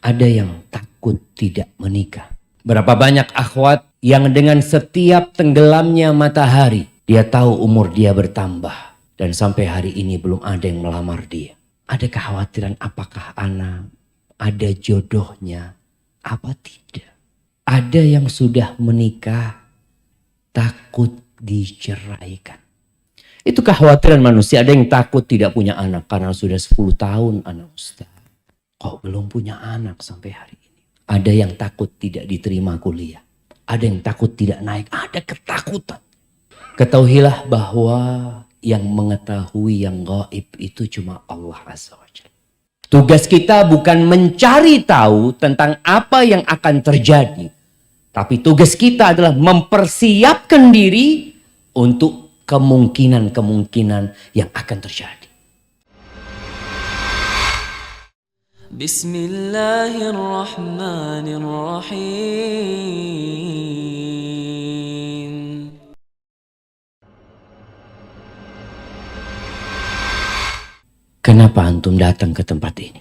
ada yang takut tidak menikah. Berapa banyak akhwat yang dengan setiap tenggelamnya matahari, dia tahu umur dia bertambah. Dan sampai hari ini belum ada yang melamar dia. Ada kekhawatiran apakah anak, ada jodohnya, apa tidak. Ada yang sudah menikah, takut diceraikan. Itu kekhawatiran manusia. Ada yang takut tidak punya anak karena sudah 10 tahun anak ustaz. Kok belum punya anak sampai hari ini. Ada yang takut tidak diterima kuliah. Ada yang takut tidak naik. Ada ketakutan. Ketahuilah bahwa yang mengetahui yang gaib itu cuma Allah Azza wa Jalla. Tugas kita bukan mencari tahu tentang apa yang akan terjadi. Tapi tugas kita adalah mempersiapkan diri untuk kemungkinan-kemungkinan yang akan terjadi. Bismillahirrahmanirrahim. Kenapa antum datang ke tempat ini?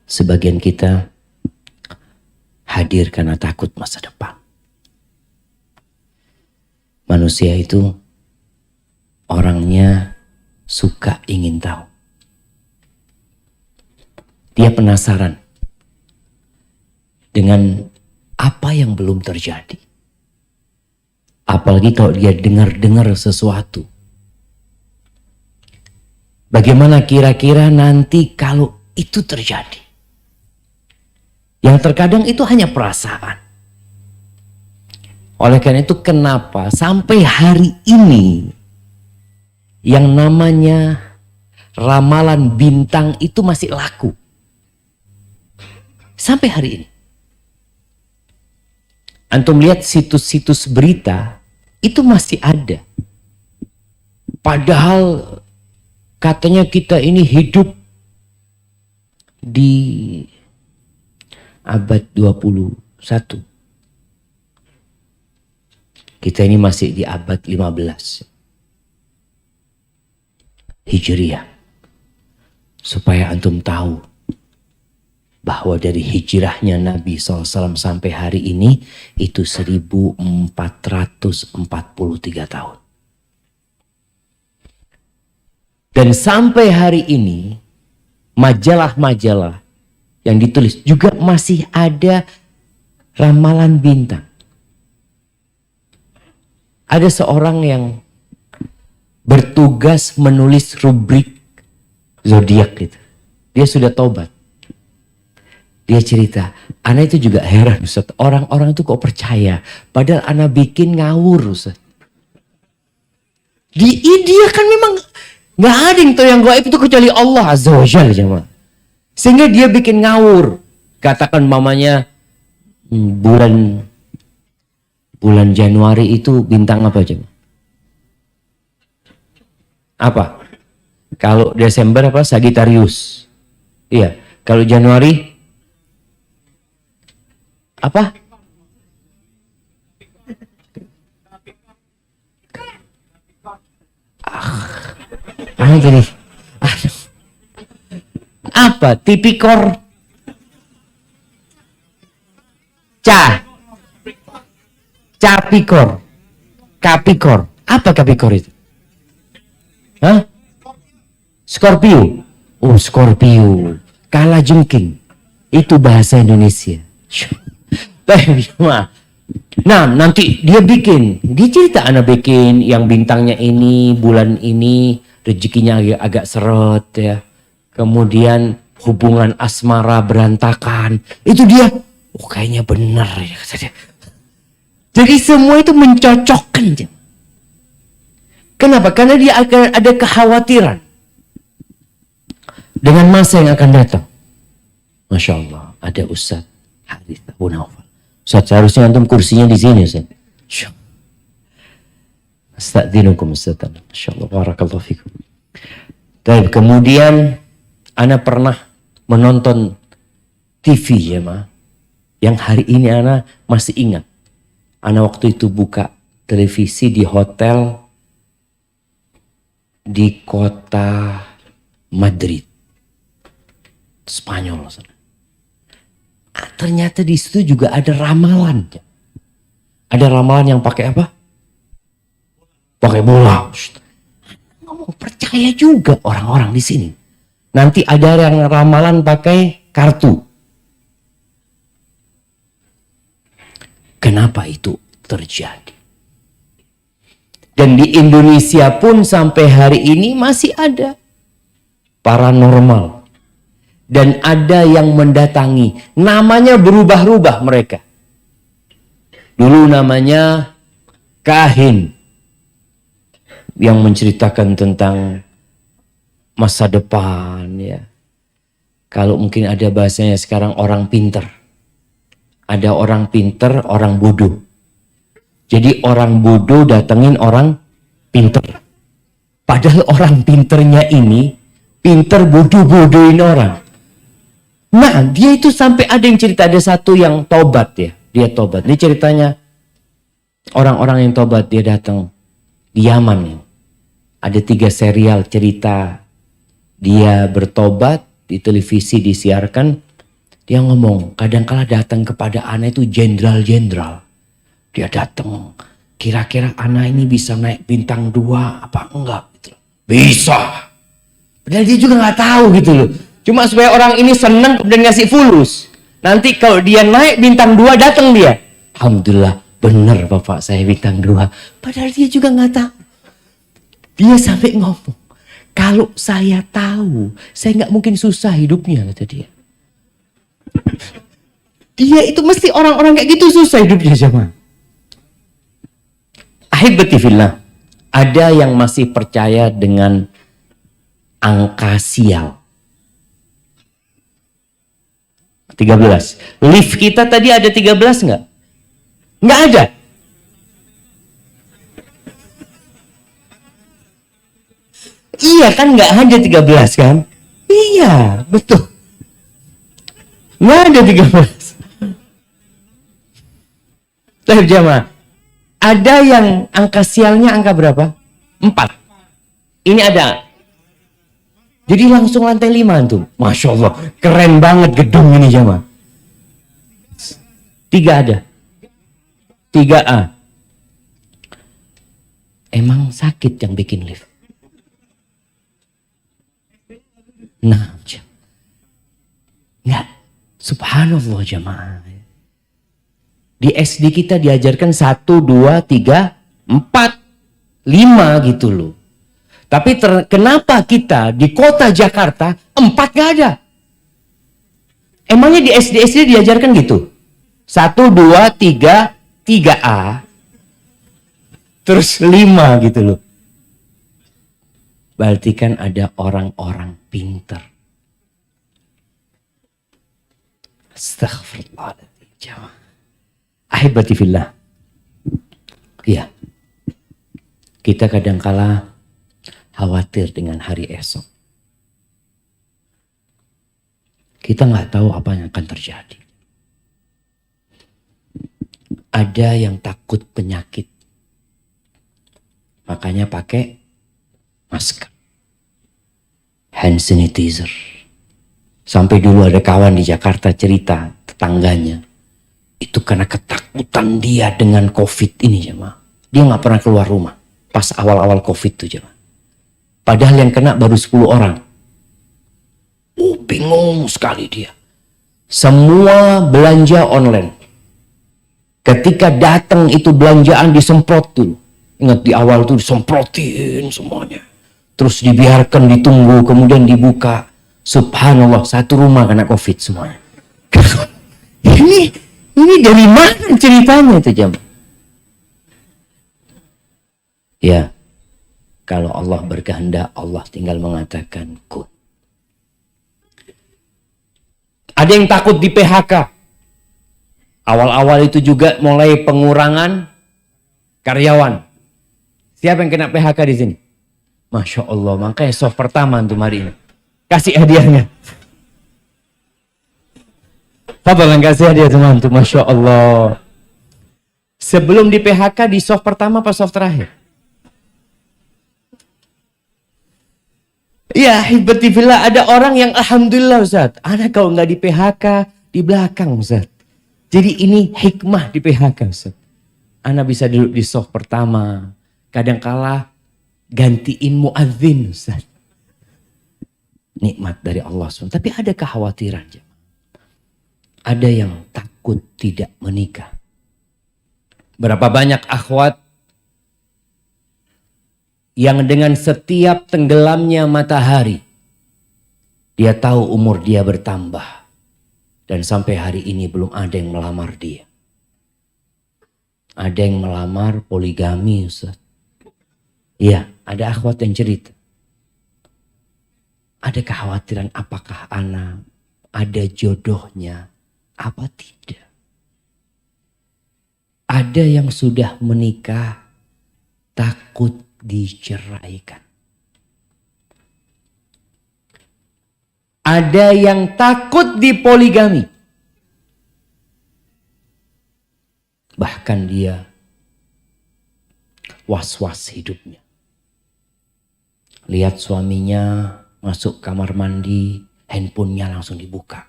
Sebagian kita hadir karena takut masa depan. Manusia itu orangnya suka ingin tahu. Dia penasaran dengan apa yang belum terjadi. Apalagi kalau dia dengar-dengar sesuatu. Bagaimana kira-kira nanti kalau itu terjadi? Yang terkadang itu hanya perasaan. Oleh karena itu kenapa sampai hari ini yang namanya ramalan bintang itu masih laku. Sampai hari ini. Antum lihat situs-situs berita itu masih ada. Padahal katanya kita ini hidup di abad 21. Kita ini masih di abad 15. Hijriah. Supaya antum tahu bahwa dari hijrahnya Nabi SAW sampai hari ini itu 1443 tahun. Dan sampai hari ini majalah-majalah yang ditulis juga masih ada ramalan bintang. Ada seorang yang bertugas menulis rubrik zodiak gitu. Dia sudah tobat. Dia cerita, ana itu juga heran Ustaz. Orang-orang itu kok percaya. Padahal ana bikin ngawur Ustaz. Di India kan memang gak ada yang tahu yang gaib itu kecuali Allah Azza wa Jalla jemaah. Sehingga dia bikin ngawur. Katakan mamanya bulan Januari itu bintang apa jemaah? Apa? Kalau Desember apa? Sagittarius. Iya. Kalau Januari apa? Apa tadi? Apa? Tipikor? Capikor? Kapikor? Apa Kapikor itu? Hah? Scorpio? Oh, Scorpio. Kalajengking. Itu bahasa Indonesia. Nah, nanti dia cerita anak bikin yang bintangnya ini, bulan ini, rezekinya agak seret ya. Kemudian hubungan asmara berantakan. Itu dia, oh kayaknya benar ya. Jadi semua itu mencocokkan. Kenapa? Karena dia akan ada kekhawatiran dengan masa yang akan datang. Masya Allah, ada Ustaz Harith Abu Naufal. Ustaz, seharusnya antum kursinya di sini Ustaz. Astagfirullahaladzim Ustaz. Masya Allah, barakallahu fikum. Dan kemudian ana pernah menonton TV ya ma. Yang hari ini ana masih ingat. Ana waktu itu buka televisi di hotel di kota Madrid. Spanyol. Ternyata di situ juga ada ramalan. Ada ramalan yang pakai apa? Pakai bola. Ngomong percaya juga orang-orang di sini. Nanti ada yang ramalan pakai kartu. Kenapa itu terjadi? Dan di Indonesia pun sampai hari ini masih ada paranormal. Dan ada yang mendatangi. Namanya berubah-ubah mereka. Dulu namanya kahin. Yang menceritakan tentang masa depan, ya. Kalau mungkin ada bahasanya sekarang orang pinter. Ada orang pinter, orang bodoh. Jadi orang bodoh datengin orang pinter. Padahal orang pinternya ini pinter bodoh-bodohin orang. Nah, dia itu sampai ada yang cerita, ada satu yang tobat ya. Dia tobat. Ini ceritanya orang-orang yang tobat, dia datang di Yaman ya. Ada 3 serial cerita dia bertobat, di televisi disiarkan. Dia ngomong, kadangkala datang kepada ana itu jenderal-jenderal. Dia datang, kira-kira ana ini bisa naik bintang 2 apa enggak? Gitu. Bisa. Padahal dia juga nggak tahu gitu loh. Cuma supaya orang ini senang dan ngasih fulus. Nanti kalau dia naik bintang 2 datang dia. Alhamdulillah, benar Bapak saya bintang 2. Padahal dia juga nggak tahu. Dia sampai ngomong, kalau saya tahu, saya nggak mungkin susah hidupnya, kata dia. Dia itu mesti orang-orang kayak gitu susah hidupnya sama. Ahibati fillah, ada yang masih percaya dengan angka sial. 13. Lift kita tadi ada 13 nggak? Nggak ada. Iya kan, nggak ada 13 kan? Iya, betul. Nggak ada 13. Tapi jamaah, ada yang angka sialnya angka berapa? 4. Ini ada. Jadi langsung lantai 5 tuh. Masya Allah, keren banget gedung ini jamaah. 3 ada. 3A. Emang sakit yang bikin lift? Nah, enggak. Subhanallah jamaah. Di SD kita diajarkan 1, 2, 3, 4, 5 gitu loh. Tapi kenapa kita di kota Jakarta 4 gak ada? Emangnya di SD diajarkan gitu? 1, 2, 3, 3A. Terus 5 gitu loh. Berarti kan ada orang-orang pinter. Astaghfirullahaladzim. Ahibati fillah. Ya. Kita kadangkala khawatir dengan hari esok. Kita nggak tahu apa yang akan terjadi. Ada yang takut penyakit. Makanya pakai masker, hand sanitizer. Sampai dulu ada kawan di Jakarta cerita, tetangganya itu karena ketakutan dia dengan COVID ini jemaah. Dia nggak pernah keluar rumah pas awal-awal COVID itu jemaah. Padahal yang kena baru 10 orang. Bingung sekali dia. Semua belanja online. Ketika datang itu belanjaan disemprot tuh. Ingat di awal tuh disemprotin semuanya. Terus dibiarkan ditunggu, kemudian dibuka. Subhanallah, satu rumah kena COVID semuanya. Ini dari mana ceritanya itu jam? Ya, kalau Allah berkehendak, Allah tinggal mengatakan kun. Ada yang takut di PHK. Awal-awal itu juga mulai pengurangan karyawan. Siapa yang kena PHK di sini? Masya Allah, makanya soft pertama untuk hari ini. Kasih hadiahnya. Apa yang kasih hadiah teman tuh? Masya Allah. Sebelum di PHK di soft pertama apa soft terakhir? Ya, hibatifillah, ada orang yang alhamdulillah Ustaz, anak kalau nggak di PHK di belakang Ustaz. Jadi ini hikmah di PHK Ustaz. Anak bisa duduk di soft pertama. Kadangkala gantiin muadzin Ustaz. Nikmat dari Allah SWT. Tapi ada kekhawatiran. Ada yang takut tidak menikah. Berapa banyak akhwat yang dengan setiap tenggelamnya matahari, dia tahu umur dia bertambah. Dan sampai hari ini belum ada yang melamar dia. Ada yang melamar poligami Ustaz. Iya, ada akhwat yang cerita. Ada kekhawatiran apakah anak ada jodohnya apa tidak. Ada yang sudah menikah takut diceraikan. Ada yang takut dipoligami. Bahkan dia was-was hidupnya. Lihat suaminya masuk kamar mandi, handphonenya langsung dibuka.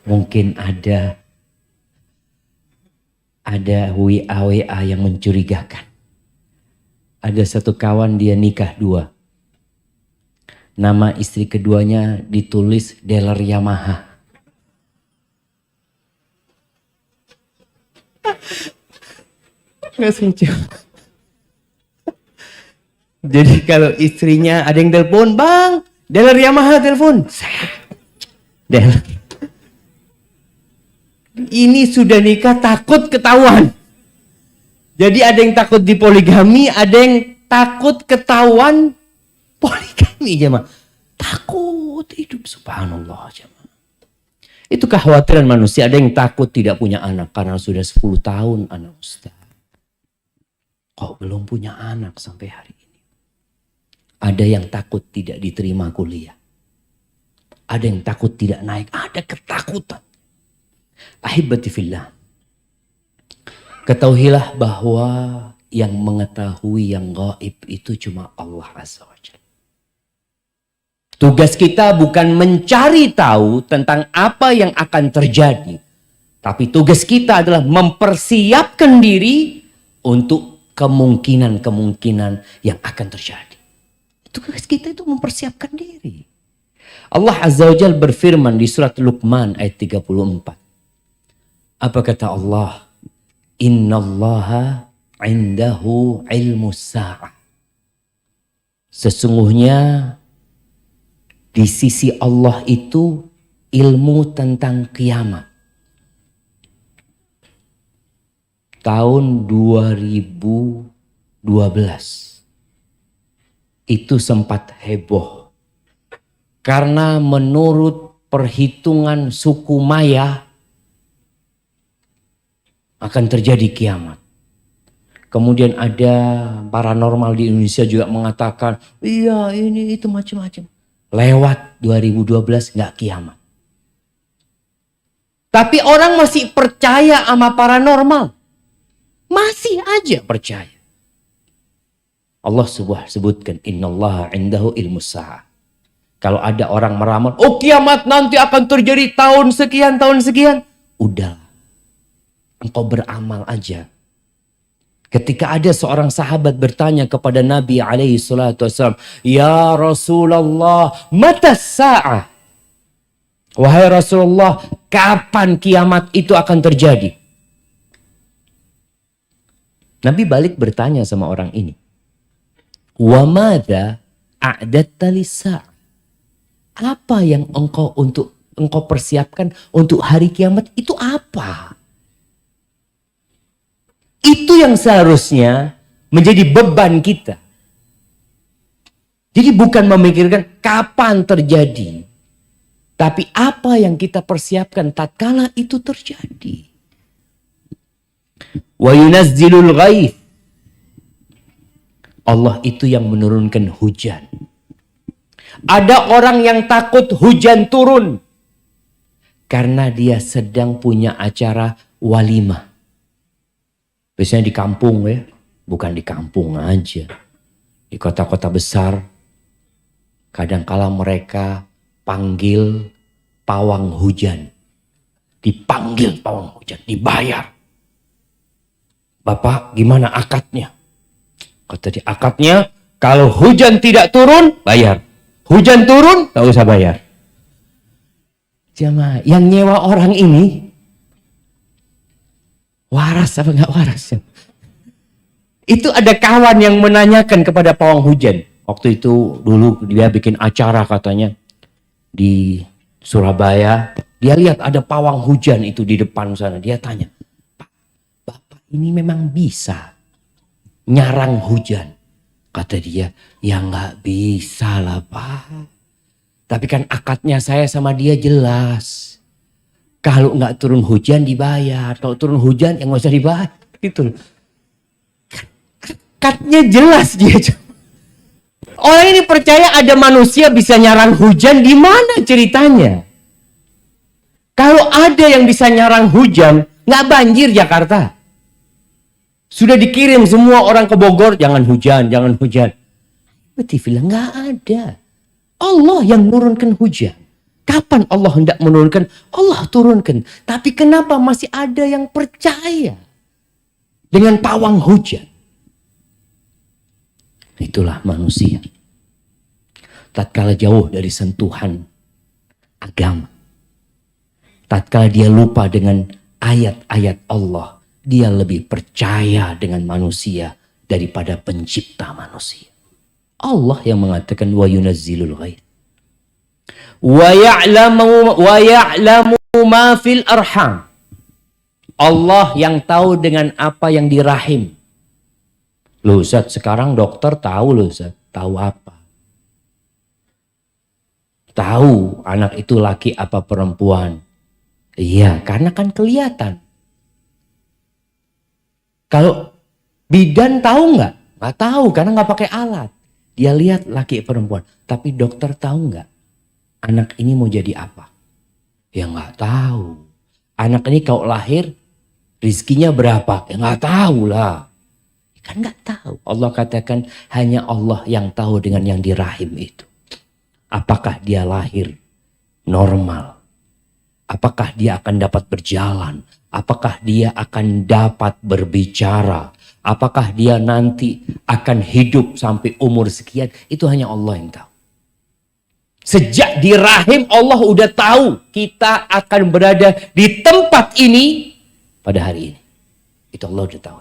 Mungkin ada WA yang mencurigakan. Ada satu kawan dia nikah 2. Nama istri keduanya ditulis dealer Yamaha. Nggak lucu. Jadi kalau istrinya ada yang telepon, bang, dealer Yamaha telepon. Dealer. Ini sudah nikah takut ketahuan. Jadi ada yang takut dipoligami, ada yang takut ketahuan poligami jemaah. Takut hidup, subhanallah jemaah. Itu kekhawatiran manusia. Ada yang takut tidak punya anak karena sudah 10 tahun anak Ustaz. Kok belum punya anak sampai hari ini? Ada yang takut tidak diterima kuliah. Ada yang takut tidak naik. Ada ketakutan. Ahibati fillah. Ketahuilah bahwa yang mengetahui yang gaib itu cuma Allah Azza wa Jalla. Tugas kita bukan mencari tahu tentang apa yang akan terjadi. Tapi tugas kita adalah mempersiapkan diri untuk kemungkinan-kemungkinan yang akan terjadi. Tugas kita itu mempersiapkan diri. Allah Azza wa Jalla berfirman di surat Luqman ayat 34. Apa kata Allah? Innallaha indahu ilmu sa'ah. Sesungguhnya di sisi Allah itu ilmu tentang kiamat. Tahun 2012 itu sempat heboh. Karena menurut perhitungan suku Maya akan terjadi kiamat. Kemudian ada paranormal di Indonesia juga mengatakan, iya ini itu macam-macam. Lewat 2012 nggak kiamat. Tapi orang masih percaya sama paranormal. Masih aja percaya. Allah sebutkan, innallaha indahu ilmu sa'ah. Kalau ada orang meramal, oh kiamat nanti akan terjadi tahun sekian, udah. Engkau beramal aja. Ketika ada seorang sahabat bertanya kepada Nabi alaihi salatu wassalam, ya Rasulullah, mata sa'ah? Wahai Rasulullah, kapan kiamat itu akan terjadi? Nabi balik bertanya sama orang ini. Wa madza a'datta lis-sa'ah? Apa yang engkau persiapkan untuk hari kiamat itu apa? Itu yang seharusnya menjadi beban kita. Jadi bukan memikirkan kapan terjadi. Tapi apa yang kita persiapkan tatkala itu terjadi. Wa yunazzilul ghaith. Allah itu yang menurunkan hujan. Ada orang yang takut hujan turun. Karena dia sedang punya acara walimah. Biasanya di kampung ya. Bukan di kampung aja. Di kota-kota besar. Kadangkala mereka panggil pawang hujan. Dipanggil pawang hujan, dibayar. Bapak, gimana akadnya? Kata dia, akadnya kalau hujan tidak turun, bayar. Hujan turun, gak usah bayar. Jamaah, yang nyewa orang ini waras apa gak waras? Itu ada kawan yang menanyakan kepada pawang hujan. Waktu itu dulu dia bikin acara katanya di Surabaya. Dia lihat ada pawang hujan itu di depan sana. Dia tanya, Pak, Bapak ini memang bisa nyarang hujan? Kata dia, ya nggak bisa lah Pak. Tapi kan akadnya saya sama dia jelas. Kalau nggak turun hujan dibayar. Kalau turun hujan ya nggak usah dibayar. Gitu. Akadnya jelas dia. Orang ini percaya ada manusia bisa nyarang hujan. Di mana ceritanya? Kalau ada yang bisa nyarang hujan, nggak banjir Jakarta. Sudah dikirim semua orang ke Bogor, jangan hujan, jangan hujan. Berarti bilang nggak ada. Allah yang menurunkan hujan. Kapan Allah hendak menurunkan? Allah turunkan. Tapi kenapa masih ada yang percaya dengan pawang hujan? Itulah manusia. Tatkala jauh dari sentuhan agama. Tatkala dia lupa dengan ayat-ayat Allah, dia lebih percaya dengan manusia daripada pencipta manusia. Allah yang mengatakan wa yunazzilul ghaits. Wa ya'lamu ma fil arham. Allah yang tahu dengan apa yang di rahim. Loh Ustaz, sekarang dokter tahu loh Ustaz. Tahu apa? Tahu anak itu laki apa perempuan. Iya, karena kan kelihatan. Kalau bidan tahu nggak? Nggak tahu karena nggak pakai alat. Dia lihat laki perempuan. Tapi dokter tahu nggak? Anak ini mau jadi apa? Ya nggak tahu. Anak ini kalau lahir rizkinya berapa? Ya nggak tahu lah. Kan nggak tahu. Allah katakan hanya Allah yang tahu dengan yang di rahim itu. Apakah dia lahir normal? Apakah dia akan dapat berjalan? Apakah dia akan dapat berbicara? Apakah dia nanti akan hidup sampai umur sekian? Itu hanya Allah yang tahu. Sejak di rahim Allah udah tahu kita akan berada di tempat ini pada hari ini. Itu Allah udah tahu.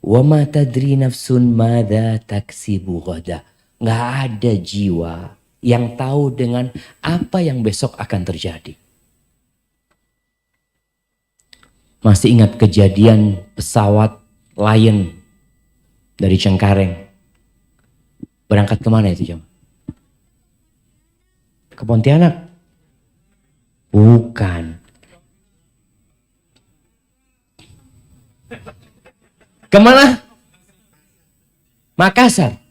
Wa ma tadri nafsun madza taksibu ghada. Nggak ada jiwa yang tahu dengan apa yang besok akan terjadi. Masih ingat kejadian pesawat Lion dari Cengkareng. Berangkat kemana itu jam? Ke Pontianak? Bukan. Kemana? Makassar.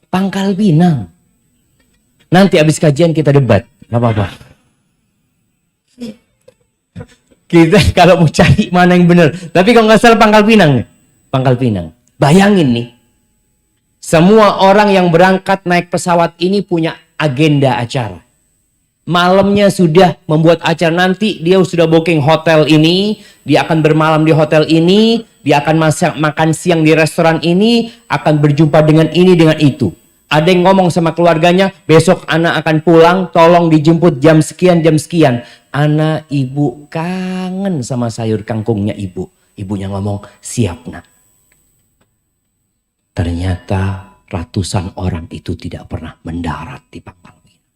Pangkal Pinang. Nanti habis kajian kita debat. Gak apa-apa. Kita kalau mau cari mana yang benar. Tapi kalau nggak salah Pangkal Pinang. Pangkal Pinang. Bayangin nih. Semua orang yang berangkat naik pesawat ini punya agenda acara. Malamnya sudah membuat acara, nanti dia sudah booking hotel ini. Dia akan bermalam di hotel ini. Dia akan makan siang di restoran ini. Akan berjumpa dengan ini, dengan itu. Ada yang ngomong sama keluarganya, besok anak akan pulang, tolong dijemput jam sekian, jam sekian. Anak ibu kangen sama sayur kangkungnya ibu. Ibunya ngomong, siap nak. Ternyata ratusan orang itu tidak pernah mendarat di Pangkal Pinang.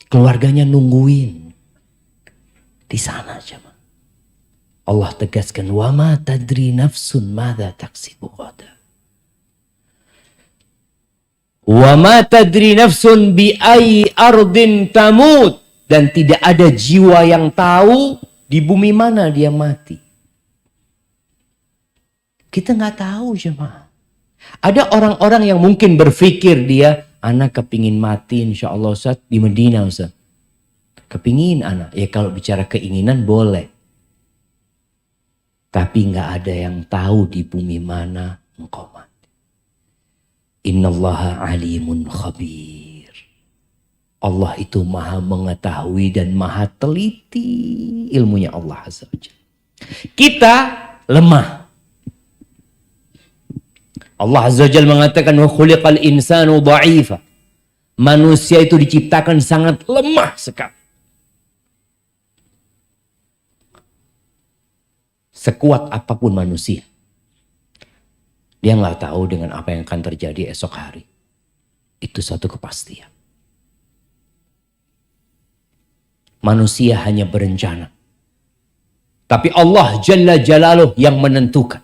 Keluarganya nungguin. Di sana aja. Allah tegaskan, wa ma tadri nafsun madza taksibu ghadan. Wa ma tadri nafsun bi ayyi ardin tamut. Dan tidak ada jiwa yang tahu di bumi mana dia mati. Kita nggak tahu jemaah. Ada orang-orang yang mungkin berpikir dia, anak kepingin mati insya Allah Ustaz di Medina Ustaz. Kepingin anak. Ya kalau bicara keinginan boleh. Tapi nggak ada yang tahu di bumi mana engkau mati. Innallaha alimun khabir. Allah itu maha mengetahui dan maha teliti ilmunya Allah Azza wa Jalla. Kita lemah. Allah Azza wa Jalla mengatakan wa khuliqal insanu dha'ifa. Manusia itu diciptakan sangat lemah sekali. Sekuat apapun manusia, dia nggak tahu dengan apa yang akan terjadi esok hari. Itu satu kepastian. Manusia hanya berencana. Tapi Allah Jalla Jalaluh yang menentukan.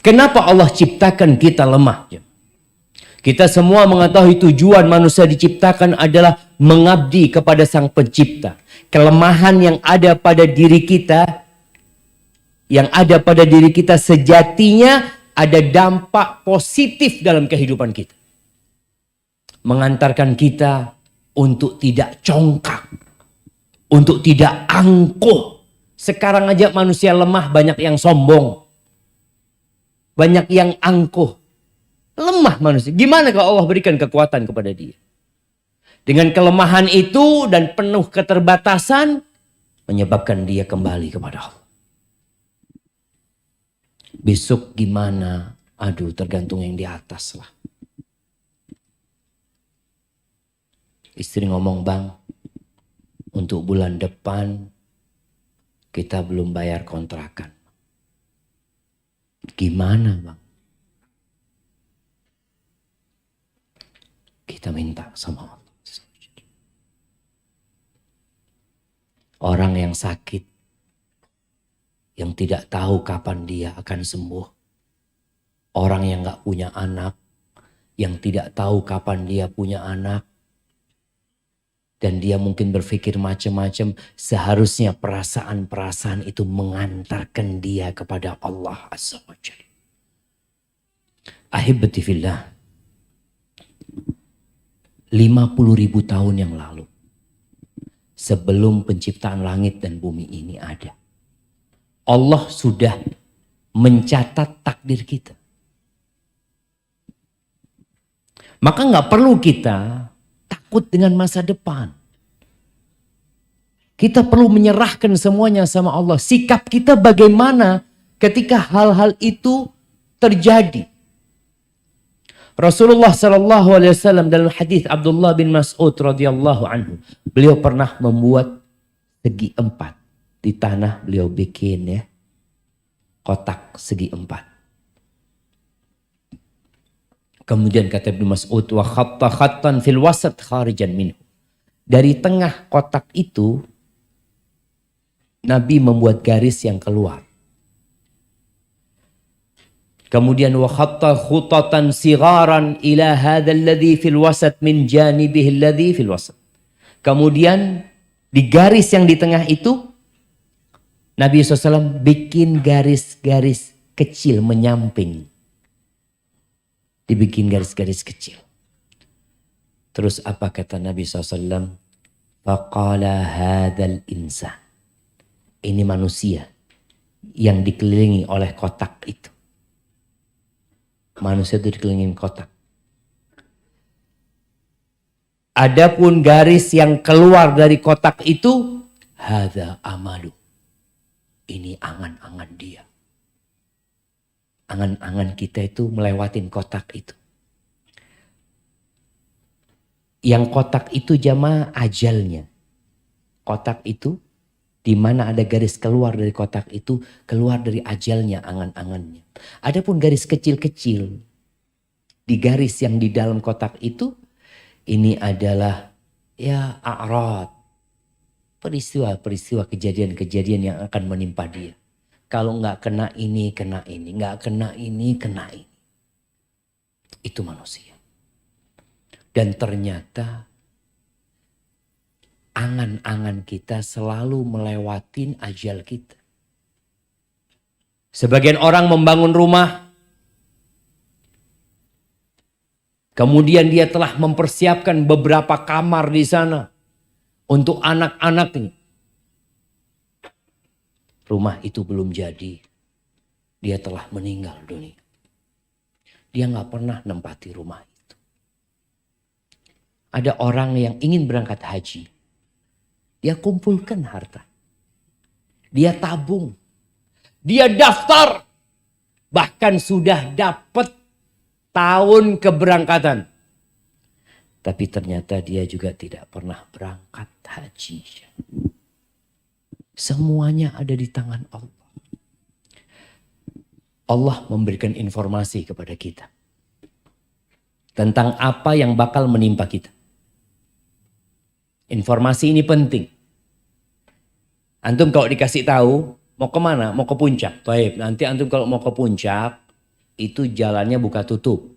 Kenapa Allah ciptakan kita lemah? Kita semua mengetahui tujuan manusia diciptakan adalah mengabdi kepada Sang Pencipta. Kelemahan yang ada pada diri kita, sejatinya ada dampak positif dalam kehidupan kita. Mengantarkan kita untuk tidak congkak, untuk tidak angkuh. Sekarang aja manusia lemah, banyak yang sombong, banyak yang angkuh. Lemah manusia. Gimana kalau Allah berikan kekuatan kepada dia? Dengan kelemahan itu dan penuh keterbatasan, menyebabkan dia kembali kepada Allah. Besok gimana? Aduh, tergantung yang di atas lah. Istri ngomong, bang, untuk bulan depan kita belum bayar kontrakan. Gimana, bang? Kita minta sama Allah. Orang yang sakit, yang tidak tahu kapan dia akan sembuh. Orang yang gak punya anak, yang tidak tahu kapan dia punya anak. Dan dia mungkin berpikir macam-macam. Seharusnya perasaan-perasaan itu mengantarkan dia kepada Allah Azza wa Jalla. Ahibati fillah. 50.000 tahun yang lalu, sebelum penciptaan langit dan bumi ini ada, Allah sudah mencatat takdir kita. Maka nggak perlu kita takut dengan masa depan. Kita perlu menyerahkan semuanya sama Allah. Sikap kita bagaimana ketika hal-hal itu terjadi? Rasulullah SAW dalam hadis Abdullah bin Mas'ud radhiyallahu anhu, beliau pernah membuat segi 4 di tanah. Beliau bikin ya kotak segi 4. Kemudian kata Ibnu Mas'ud, wa khatta khattan fil wasat kharijan minhu. Dari tengah kotak itu Nabi membuat garis yang keluar. Kemudian wa khatta khutatan sigharan ila hadzal ladzi fil wasat min janibihi alladzi fil wasat. Kemudian di garis yang di tengah itu Nabi SAW bikin garis-garis kecil menyamping. Dibikin garis-garis kecil. Terus apa kata Nabi SAW? Faqala hadzal insan. Ini manusia yang dikelilingi oleh kotak itu. Manusia itu dikelilingi kotak. Adapun garis yang keluar dari kotak itu, hadza amalu. Ini angan-angan dia. Angan-angan kita itu melewatin kotak itu. Yang kotak itu jamaah ajalnya. Kotak itu, di mana ada garis keluar dari kotak itu, keluar dari ajalnya angan-angannya. Adapun garis kecil-kecil di garis yang di dalam kotak itu, ini adalah ya a'rad, peristiwa-peristiwa, kejadian-kejadian yang akan menimpa dia. Kalau nggak kena ini, kena ini, nggak kena ini, kena ini. Itu manusia. Dan ternyata angan-angan kita selalu melewatin ajal kita. Sebagian orang membangun rumah, kemudian dia telah mempersiapkan beberapa kamar di sana untuk anak-anaknya. Rumah itu belum jadi, dia telah meninggal dunia. dia nggak pernah nempati rumah itu. Ada orang yang ingin berangkat haji. Dia kumpulkan harta. Dia tabung. Dia daftar. Bahkan sudah dapat tahun keberangkatan. Tapi ternyata dia juga tidak pernah berangkat haji. Semuanya ada di tangan Allah. Allah memberikan informasi kepada kita tentang apa yang bakal menimpa kita. Informasi ini penting. Antum kalau dikasih tahu mau kemana? Mau ke puncak. Baik, nanti antum kalau mau ke puncak itu jalannya buka tutup.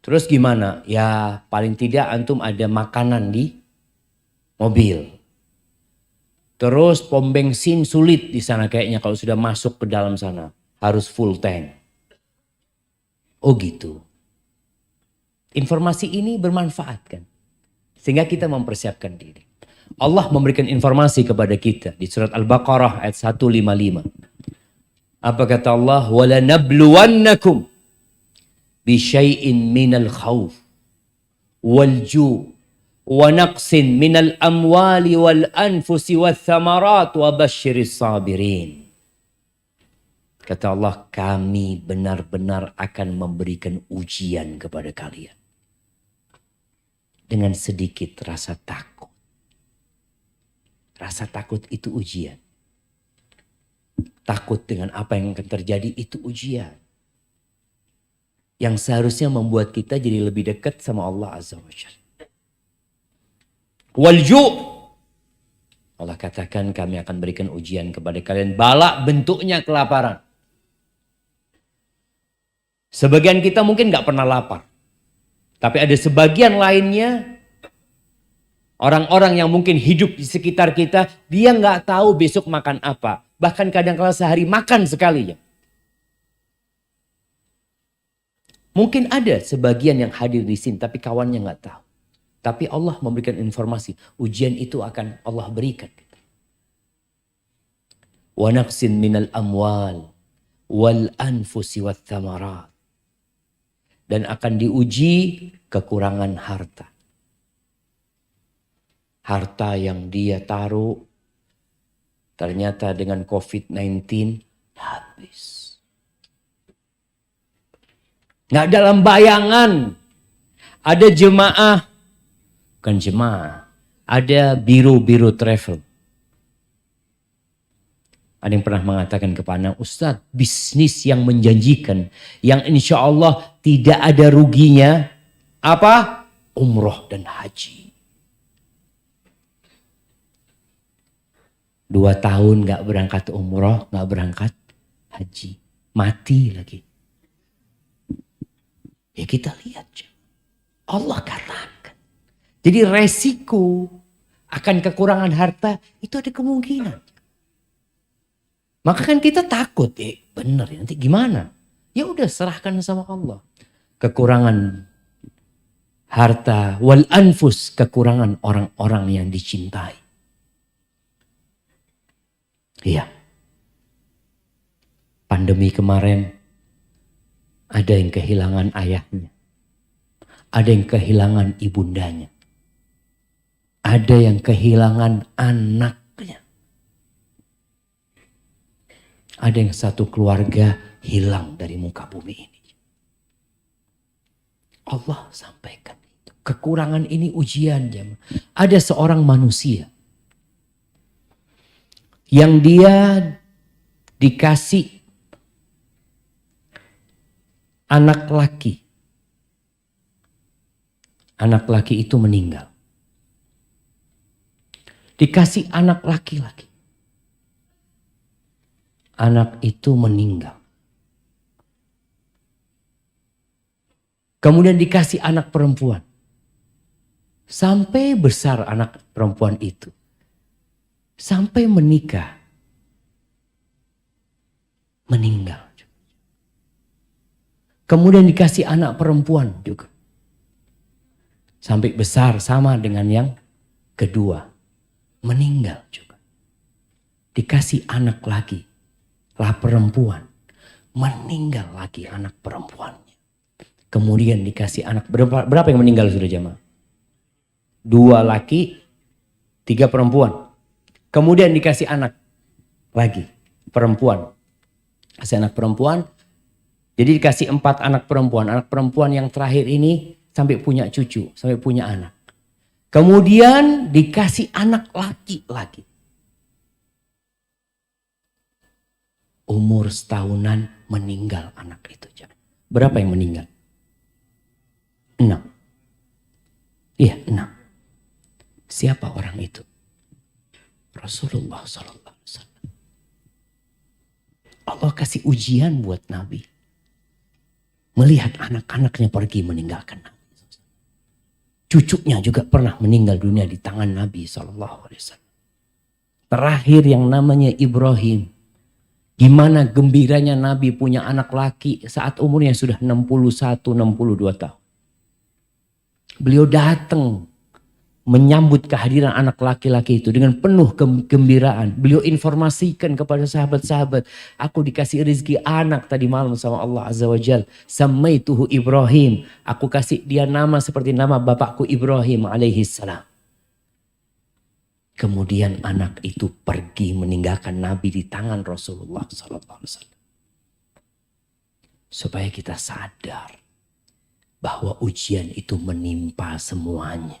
Terus gimana? Ya paling tidak antum ada makanan di mobil. Terus pom bensin sulit di sana kayaknya kalau sudah masuk ke dalam sana. Harus full tank. Oh gitu. Informasi ini bermanfaat kan. Sehingga kita mempersiapkan diri. Allah memberikan informasi kepada kita di surat Al-Baqarah ayat 155. Apa kata Allah? وَلَنَبْلُوَنَّكُمْ بِشَيْءٍ مِّنَ الْخَوْفِ وَالْجُوعِ وَنَقْصٍ مِّنَ الْأَمْوَالِ وَالْأَنْفُسِ وَالثَّمَرَاتِ وَبَشِّرِ الصَّابِرِينَ. Kata Allah, kami benar-benar akan memberikan ujian kepada kalian. Dengan sedikit rasa takut. Rasa takut itu ujian. Takut dengan apa yang akan terjadi itu ujian. Yang seharusnya membuat kita jadi lebih dekat sama Allah Azza wa Jalla. Walju' Allah katakan kami akan berikan ujian kepada kalian. Bala bentuknya kelaparan. Sebagian kita mungkin gak pernah lapar. Tapi ada sebagian lainnya. Orang-orang yang mungkin hidup di sekitar kita. Dia gak tahu besok makan apa. Bahkan kadang-kala sehari makan sekali ya. Mungkin ada sebagian yang hadir di sini. Tapi kawannya gak tahu. Tapi Allah memberikan informasi. Ujian itu akan Allah berikan. Wa naqsin minal amwal wal anfusi wat thamarat. Dan akan diuji kekurangan harta. Harta yang dia taruh ternyata dengan COVID-19 habis. Nggak dalam bayangan. Ada jemaah. Bukan jemaah. Ada biro-biro travel. Ada yang pernah mengatakan kepada Ustadz, bisnis yang menjanjikan. Yang insya Allah tidak ada ruginya. Apa? Umroh dan haji. 2 tahun gak berangkat umroh, gak berangkat haji. Mati lagi. Ya kita lihat. Allah katakan. Jadi resiko akan kekurangan harta itu ada kemungkinan. Maka kan kita takut, bener ya nanti gimana? Ya udah serahkan sama Allah. Kekurangan harta wal anfus, kekurangan orang-orang yang dicintai. Iya. Pandemi kemarin ada yang kehilangan ayahnya. Ada yang kehilangan ibundanya. Ada yang kehilangan anaknya. Ada yang satu keluarga hilang dari muka bumi ini. Allah sampaikan itu. Kekurangan ini ujian. Ada seorang manusia yang dia dikasih anak laki. Anak laki itu meninggal. Dikasih anak laki-laki. Anak itu meninggal. Kemudian dikasih anak perempuan. Sampai besar anak perempuan itu. Sampai menikah. Meninggal. Kemudian dikasih anak perempuan juga. Sampai besar sama dengan yang kedua. Meninggal juga. Dikasih anak lagi. Lah perempuan. Meninggal lagi anak perempuannya. Kemudian dikasih anak. Berapa yang meninggal sudah jamaah? 2 laki, 3 perempuan. Kemudian dikasih anak lagi. Perempuan. Kasih anak perempuan. Jadi dikasih 4 anak perempuan. Anak perempuan yang terakhir ini sampai punya cucu. Sampai punya anak. Kemudian dikasih anak laki lagi. Umur setahunan meninggal anak itu. Berapa yang meninggal? 6. Iya, 6. Siapa orang itu? Rasulullah SAW. Allah kasih ujian buat Nabi. Melihat anak-anaknya pergi meninggalkan Nabi. Cucunya juga pernah meninggal dunia di tangan Nabi SAW. Terakhir yang namanya Ibrahim. Gimana gembiranya Nabi punya anak laki saat umurnya sudah 61-62 tahun. Beliau datang menyambut kehadiran anak laki-laki itu dengan penuh kegembiraan. Beliau informasikan kepada sahabat-sahabat, aku dikasih rezeki anak tadi malam sama Allah Azza wa Jal. Samaituhu Ibrahim. Aku kasih dia nama seperti nama bapakku Ibrahim alaihi salam. Kemudian anak itu pergi meninggalkan Nabi di tangan Rasulullah SAW. Supaya kita sadar bahwa ujian itu menimpa semuanya.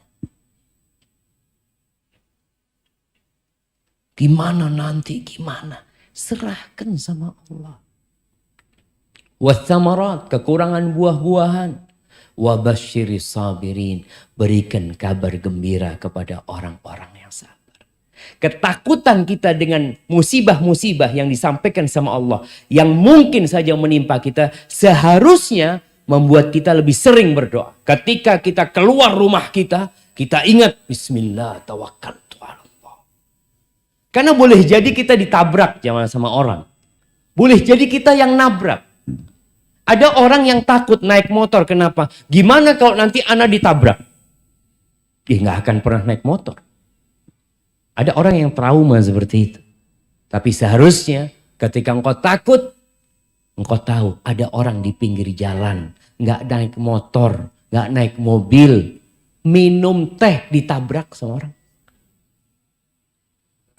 Gimana nanti, gimana? Serahkan sama Allah. Wathamarat, kekurangan buah-buahan. Wabasyiris sabirin, berikan kabar gembira kepada orang-orang yang sabar. Ketakutan kita dengan musibah-musibah yang disampaikan sama Allah, yang mungkin saja menimpa kita, seharusnya membuat kita lebih sering berdoa. Ketika kita keluar rumah kita ingat Bismillah tawakkaltu ala Allah. Karena boleh jadi kita ditabrak jangan sama orang. Boleh jadi kita yang nabrak. Ada orang yang takut naik motor, kenapa? Gimana kalau nanti anak ditabrak? Dia nggak akan pernah naik motor. Ada orang yang trauma seperti itu. Tapi seharusnya ketika engkau takut, engkau tahu ada orang di pinggir jalan. Nggak naik motor, nggak naik mobil. Minum teh ditabrak sama orang.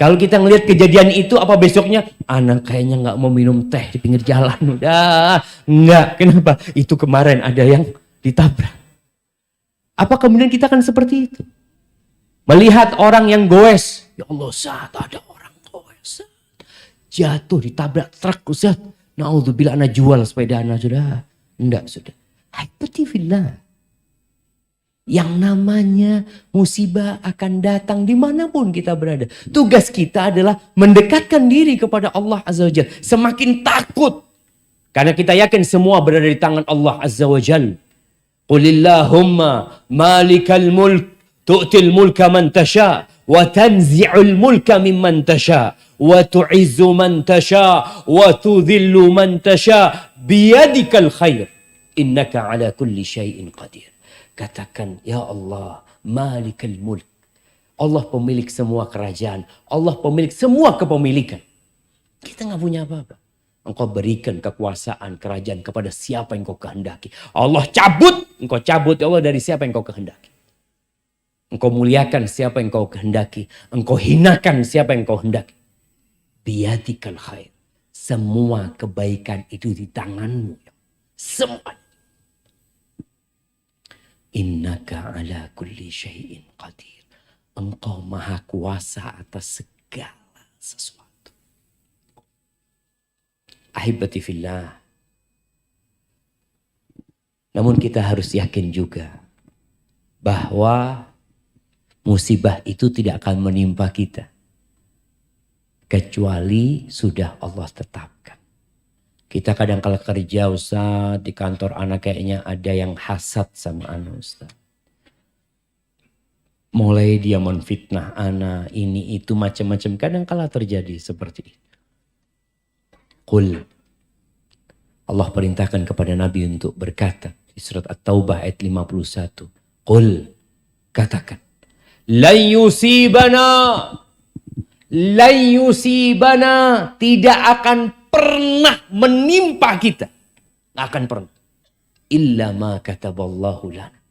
Kalau kita ngelihat kejadian itu, apa besoknya? Anak kayaknya nggak mau minum teh di pinggir jalan. Udah, nggak. Kenapa? Itu kemarin ada yang ditabrak. Apa kemudian kita akan seperti itu? Melihat orang yang goes. Ya Allah, saat ada orang goes. Jatuh ditabrak truk. Ustaz. Na'udzubillah, anak jual sepeda anak sudah. Enggak sudah. Haibati-fillah. Yang namanya musibah akan datang dimanapun kita berada. Tugas kita adalah mendekatkan diri kepada Allah Azza wa Jalla. Semakin takut. Karena kita yakin semua berada di tangan Allah Azza wa Jalla. Qulillahumma malikal mulk. Tu'til mulka man tasha. Wa tanzi'ul mulka mimman tasha. Wa tu'izzu man tasha. Wa tudhillu man tasha. Biyadikal khair. Innaka ala kulli syai'in qadir. Katakan, ya Allah, malikal mulk. Allah pemilik semua kerajaan. Allah pemilik semua kepemilikan. Kita nggak punya apa-apa. Engkau berikan kekuasaan kerajaan kepada siapa yang kau kehendaki. Allah cabut. Engkau cabut, ya Allah, dari siapa yang kau kehendaki. Engkau muliakan siapa yang kau kehendaki. Engkau hinakan siapa yang kau hendaki. Biyadikal khair. Semua kebaikan itu di tanganmu. Semua. Innaka ala kulli syai'in qadir. Engkau maha kuasa atas segala sesuatu. Ahibati fillah. Namun kita harus yakin juga bahwa musibah itu tidak akan menimpa kita. Kecuali sudah Allah tetapkan. Kita kadang kala kerja Ustaz, di kantor anak kayaknya ada yang hasad sama anak Ustaz. Mulai dia menfitnah anak, ini itu macam-macam. Kadang kala terjadi seperti itu. Qul. Allah perintahkan kepada Nabi untuk berkata di surat At-Taubah ayat 51. Qul. Katakan. Lan yusibana. Tidak akan pernah menimpa kita. Nggak akan pernah. Illa ma kataballahu lana.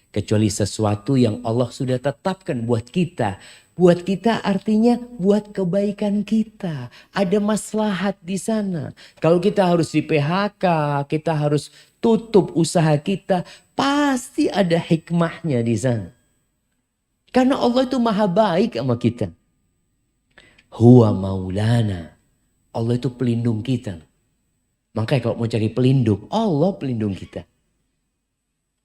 Kecuali sesuatu yang Allah sudah tetapkan buat kita. Buat kita artinya buat kebaikan kita. Ada maslahat di sana. Kalau kita harus di PHK, kita harus tutup usaha kita, pasti ada hikmahnya di sana. Karena Allah itu maha baik sama kita. Huwa maulana. Allah itu pelindung kita. Makanya kalau mau cari pelindung, Allah pelindung kita.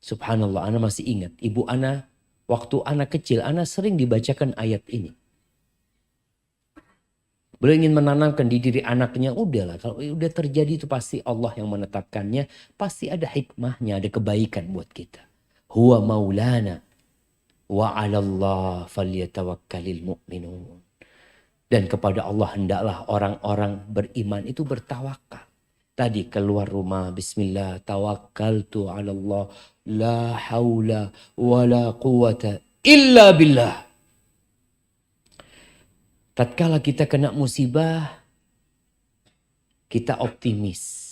Subhanallah, ana masih ingat. Ibu ana, waktu ana kecil, ana sering dibacakan ayat ini. Beliau ingin menanamkan di diri anaknya, udahlah kalau udah terjadi itu pasti Allah yang menetapkannya. Pasti ada hikmahnya, ada kebaikan buat kita. Huwa maulana wa 'alallah falyatawakkalul mu'minun. Dan kepada Allah hendaklah orang-orang beriman itu bertawakal. Tadi keluar rumah, bismillah, tawakkaltu 'ala Allah, la haula wa la quwata illa billah. Tatkala kita kena musibah, kita optimis.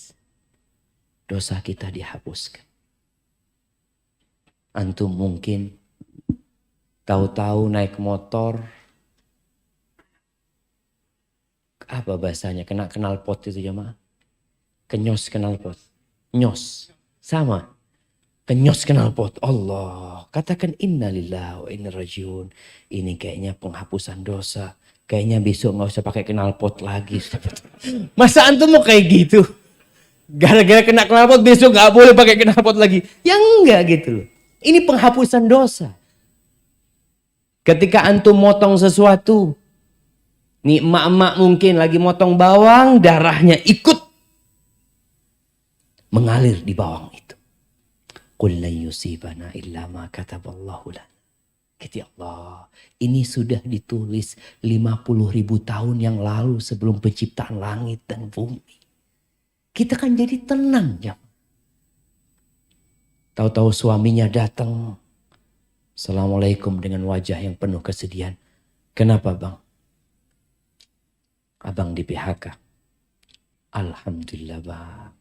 Dosa kita dihapuskan. Antum mungkin tahu-tahu naik motor, apa bahasanya, kena knalpot itu jemaah? Kenyos knalpot. Nyos. Sama. Kenyos knalpot. Allah. Katakan innalillahi wa inna rajiun. Ini kayaknya penghapusan dosa. Kayaknya besok gak usah pakai knalpot lagi. Masa antum mau kayak gitu? Gara-gara kena knalpot besok gak boleh pakai knalpot lagi. Ya enggak gitu loh. Ini penghapusan dosa. Ketika antum motong sesuatu. Nih emak-emak mungkin lagi motong bawang. Darahnya ikut mengalir di bawang itu. Qul lan yusibana illa ma kataballahu lana. Kata Allah, ini sudah ditulis 50.000 tahun yang lalu sebelum penciptaan langit dan bumi. Kita kan jadi tenang ya. Tahu-tahu suaminya datang. Assalamualaikum dengan wajah yang penuh kesedihan. Kenapa bang? Abang di PHK. Alhamdulillah bang.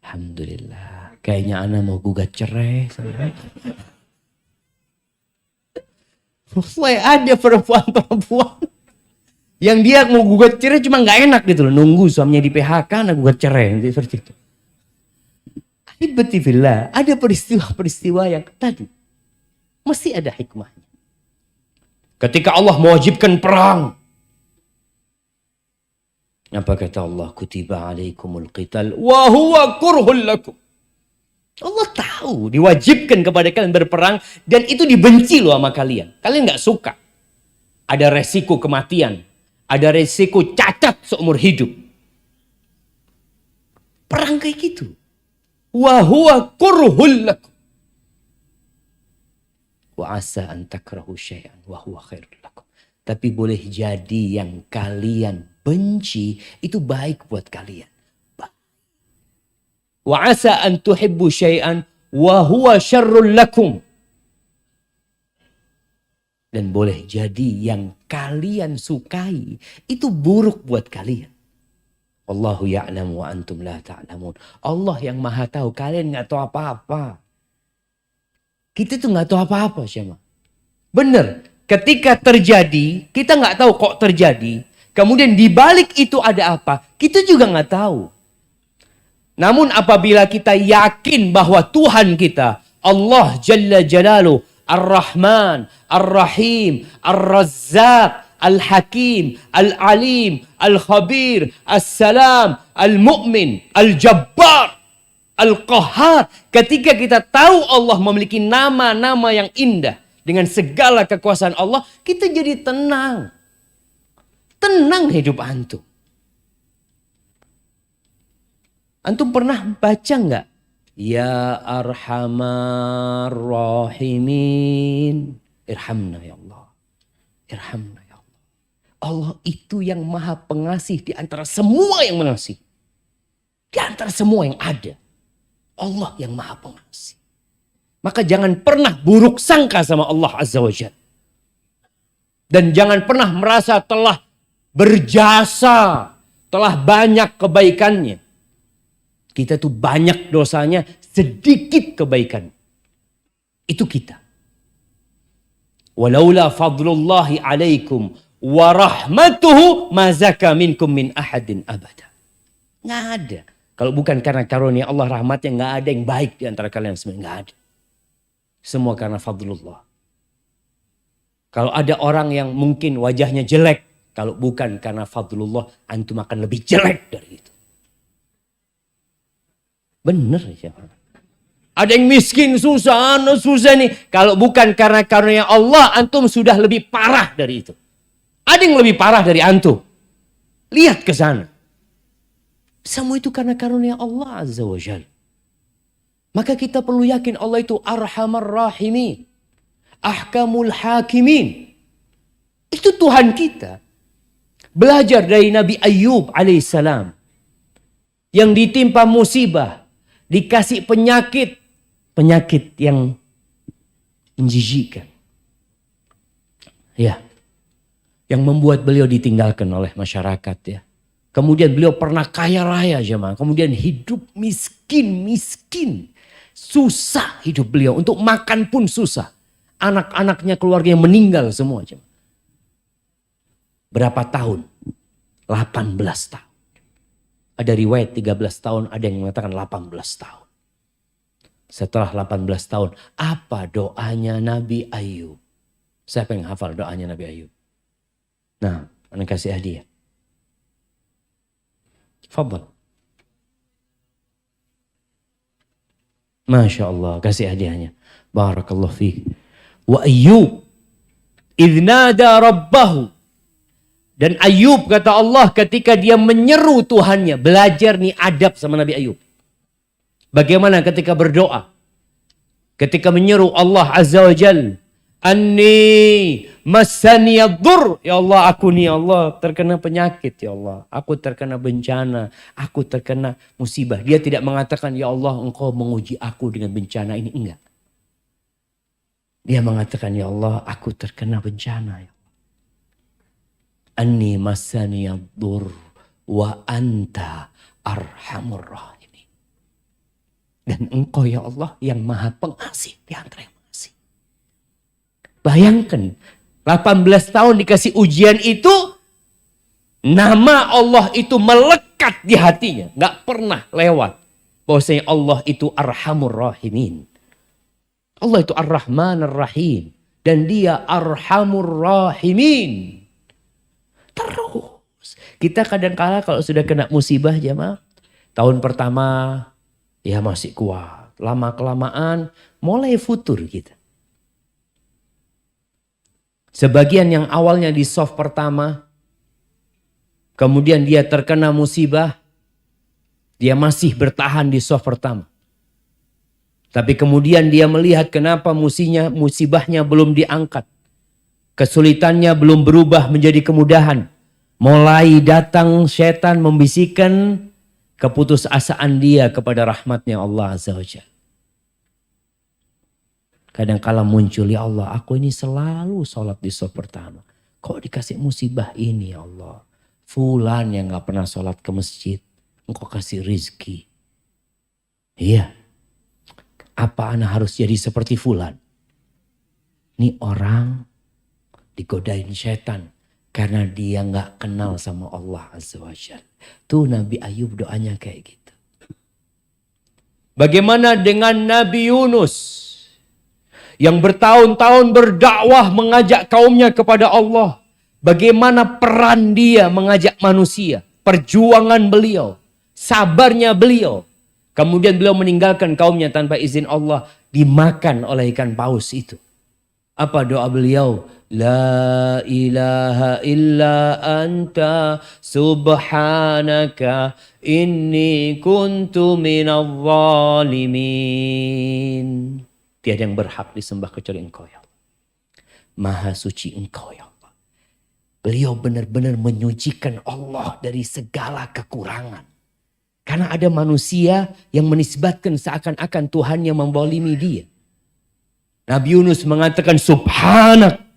Alhamdulillah. Kayaknya ana mau gugat cerai. Mulai ada perempuan-perempuan yang dia mau gugat cerai cuma gak enak gitu loh. Nunggu suaminya di PHK, ana gugat cerai. Seperti itu. Ibatifillah. Ada peristiwa-peristiwa yang tadi. Mesti ada hikmahnya. Ketika Allah mewajibkan perang. Apa kata Allah? Kutiba alaikumul qital wa huwa kurhul lakum. Allah tahu diwajibkan kepada kalian berperang dan itu dibenci loh sama kalian. Kalian gak suka. Ada resiko kematian. Ada resiko cacat seumur hidup. Perang kayak gitu. Wa huwa kurhul lakum. Wa asa an takrahu syai'an wa huwa khairul lakum. Tapi boleh jadi yang kalian benci itu baik buat kalian. Wa asa an tuhibbu syai'an wa huwa syarrul lakum. Dan boleh jadi yang kalian sukai itu buruk buat kalian. Allahu ya'lamu wa antum la ta'lamun. Allah yang maha tahu, kalian gak tahu apa-apa. Kita tuh gak tahu apa-apa Syama. Bener, ketika terjadi, kita gak tahu kok terjadi. Kemudian di balik itu ada apa? Kita juga nggak tahu. Namun apabila kita yakin bahwa Tuhan kita, Allah Jalla Jalaluh, Ar-Rahman, Ar-Rahim, Ar-Razzaq, Al-Hakim, Al-Alim, Al-Khabir, As-Salam, Al-Mu'min, Al-Jabbar, Al-Qahhar. Ketika kita tahu Allah memiliki nama-nama yang indah dengan segala kekuasaan Allah, kita jadi tenang. Tenang hidup antum. Antum pernah baca enggak? Ya Arhamar Rahimin. Irhamna ya Allah. Irhamna ya Allah. Allah itu yang maha pengasih di antara semua yang mengasihi. Di antara semua yang ada. Allah yang maha pengasih. Maka jangan pernah buruk sangka sama Allah Azza wa Jalla. Dan jangan pernah merasa telah berjasa, telah banyak kebaikannya. Kita tuh banyak dosanya, sedikit kebaikan. Itu kita. Walaula fadlullahi alaikum wa rahmatuhu ma zaka minkum min ahadin abada. Nggak ada. Kalau bukan karena karunia Allah rahmatnya, nggak ada yang baik di antara kalian semua. Nggak ada. Semua karena fadlullah. Kalau ada orang yang mungkin wajahnya jelek, kalau bukan karena fadlullah, antum akan lebih jelek dari itu. Bener ya. Ada yang miskin, susah nih. Kalau bukan karena karunia Allah, antum sudah lebih parah dari itu. Ada yang lebih parah dari antum. Lihat ke sana. Semua itu karena karunia Allah Azza wa Jalla. Maka kita perlu yakin Allah itu Arhamar Rahimin. Ahkamul Hakimin. Itu Tuhan kita. Belajar dari Nabi Ayyub alaihissalam. Yang ditimpa musibah. Dikasih penyakit. Penyakit yang menjijikkan. Ya. Yang membuat beliau ditinggalkan oleh masyarakat ya. Kemudian beliau pernah kaya raya jemaah. Kemudian hidup miskin. Susah hidup beliau. Untuk makan pun susah. Anak-anaknya keluarganya meninggal semua jemaah. Berapa tahun? 18 tahun. Ada riwayat 13 tahun. Ada yang mengatakan 18 tahun. Setelah 18 tahun. Apa doanya Nabi Ayyub? Siapa yang hafal doanya Nabi Ayyub? Nah, anda kasih hadiah. Fadal. Masya Allah, kasih hadiahnya. Barakallahu fiik. Wa Ayyub idh nada rabbahu. Dan Ayyub kata Allah ketika dia menyeru Tuhannya. Belajar nih adab sama Nabi Ayyub. Bagaimana ketika berdoa. Ketika menyeru Allah Azza wa Jal. Anni masaniyaddur. Ya Allah, aku nih Allah terkena penyakit ya Allah. Aku terkena bencana. Aku terkena musibah. Dia tidak mengatakan ya Allah engkau menguji aku dengan bencana ini. Enggak. Dia mengatakan ya Allah aku terkena bencana ya. Anni masaniyaddur wa anta arhamur rahimin. Dan engkau ya Allah yang maha pengasih di antara yang mengasih. Bayangkan 18 tahun dikasih ujian itu, nama Allah itu melekat di hatinya. Gak pernah lewat. Bahwasanya Allah itu Arhamur Rahimin. Allah itu Ar-Rahman Ar-Rahim. Dan dia Arhamur Rahimin. Terus. Kita kadang-kala kalau sudah kena musibah jemaah. Tahun pertama ya masih kuat. Lama-kelamaan mulai futur kita. Sebagian yang awalnya di soft pertama, kemudian dia terkena musibah, dia masih bertahan di soft pertama. Tapi kemudian dia melihat kenapa musibahnya belum diangkat. Kesulitannya belum berubah menjadi kemudahan. Mulai datang setan membisikkan keputusasaan dia kepada rahmatnya Allah Azza wa Jalla. Kadang-kala muncul, ya Allah aku ini selalu sholat di soft pertama. Kok dikasih musibah ini ya Allah. Fulan yang gak pernah sholat ke masjid. Engkau kasih rizki. Iya. Apa ana harus jadi seperti fulan? Ini orang digodain setan. Karena dia gak kenal sama Allah Azza wa Jalla. Tuh Nabi Ayyub doanya kayak gitu. Bagaimana dengan Nabi Yunus? Yang bertahun-tahun berdakwah mengajak kaumnya kepada Allah. Bagaimana peran dia mengajak manusia. Perjuangan beliau. Sabarnya beliau. Kemudian beliau meninggalkan kaumnya tanpa izin Allah. Dimakan oleh ikan paus itu. Apa doa beliau? La ilaha illa anta subhanaka inni kuntu minadh zalimin. Tiada yang berhak disembah kecuali engkau ya Allah. Maha suci engkau ya Allah. Beliau benar-benar menyucikan Allah dari segala kekurangan. Karena ada manusia yang menisbatkan seakan-akan Tuhan yang membolimi dia. Nabi Yunus mengatakan subhanak.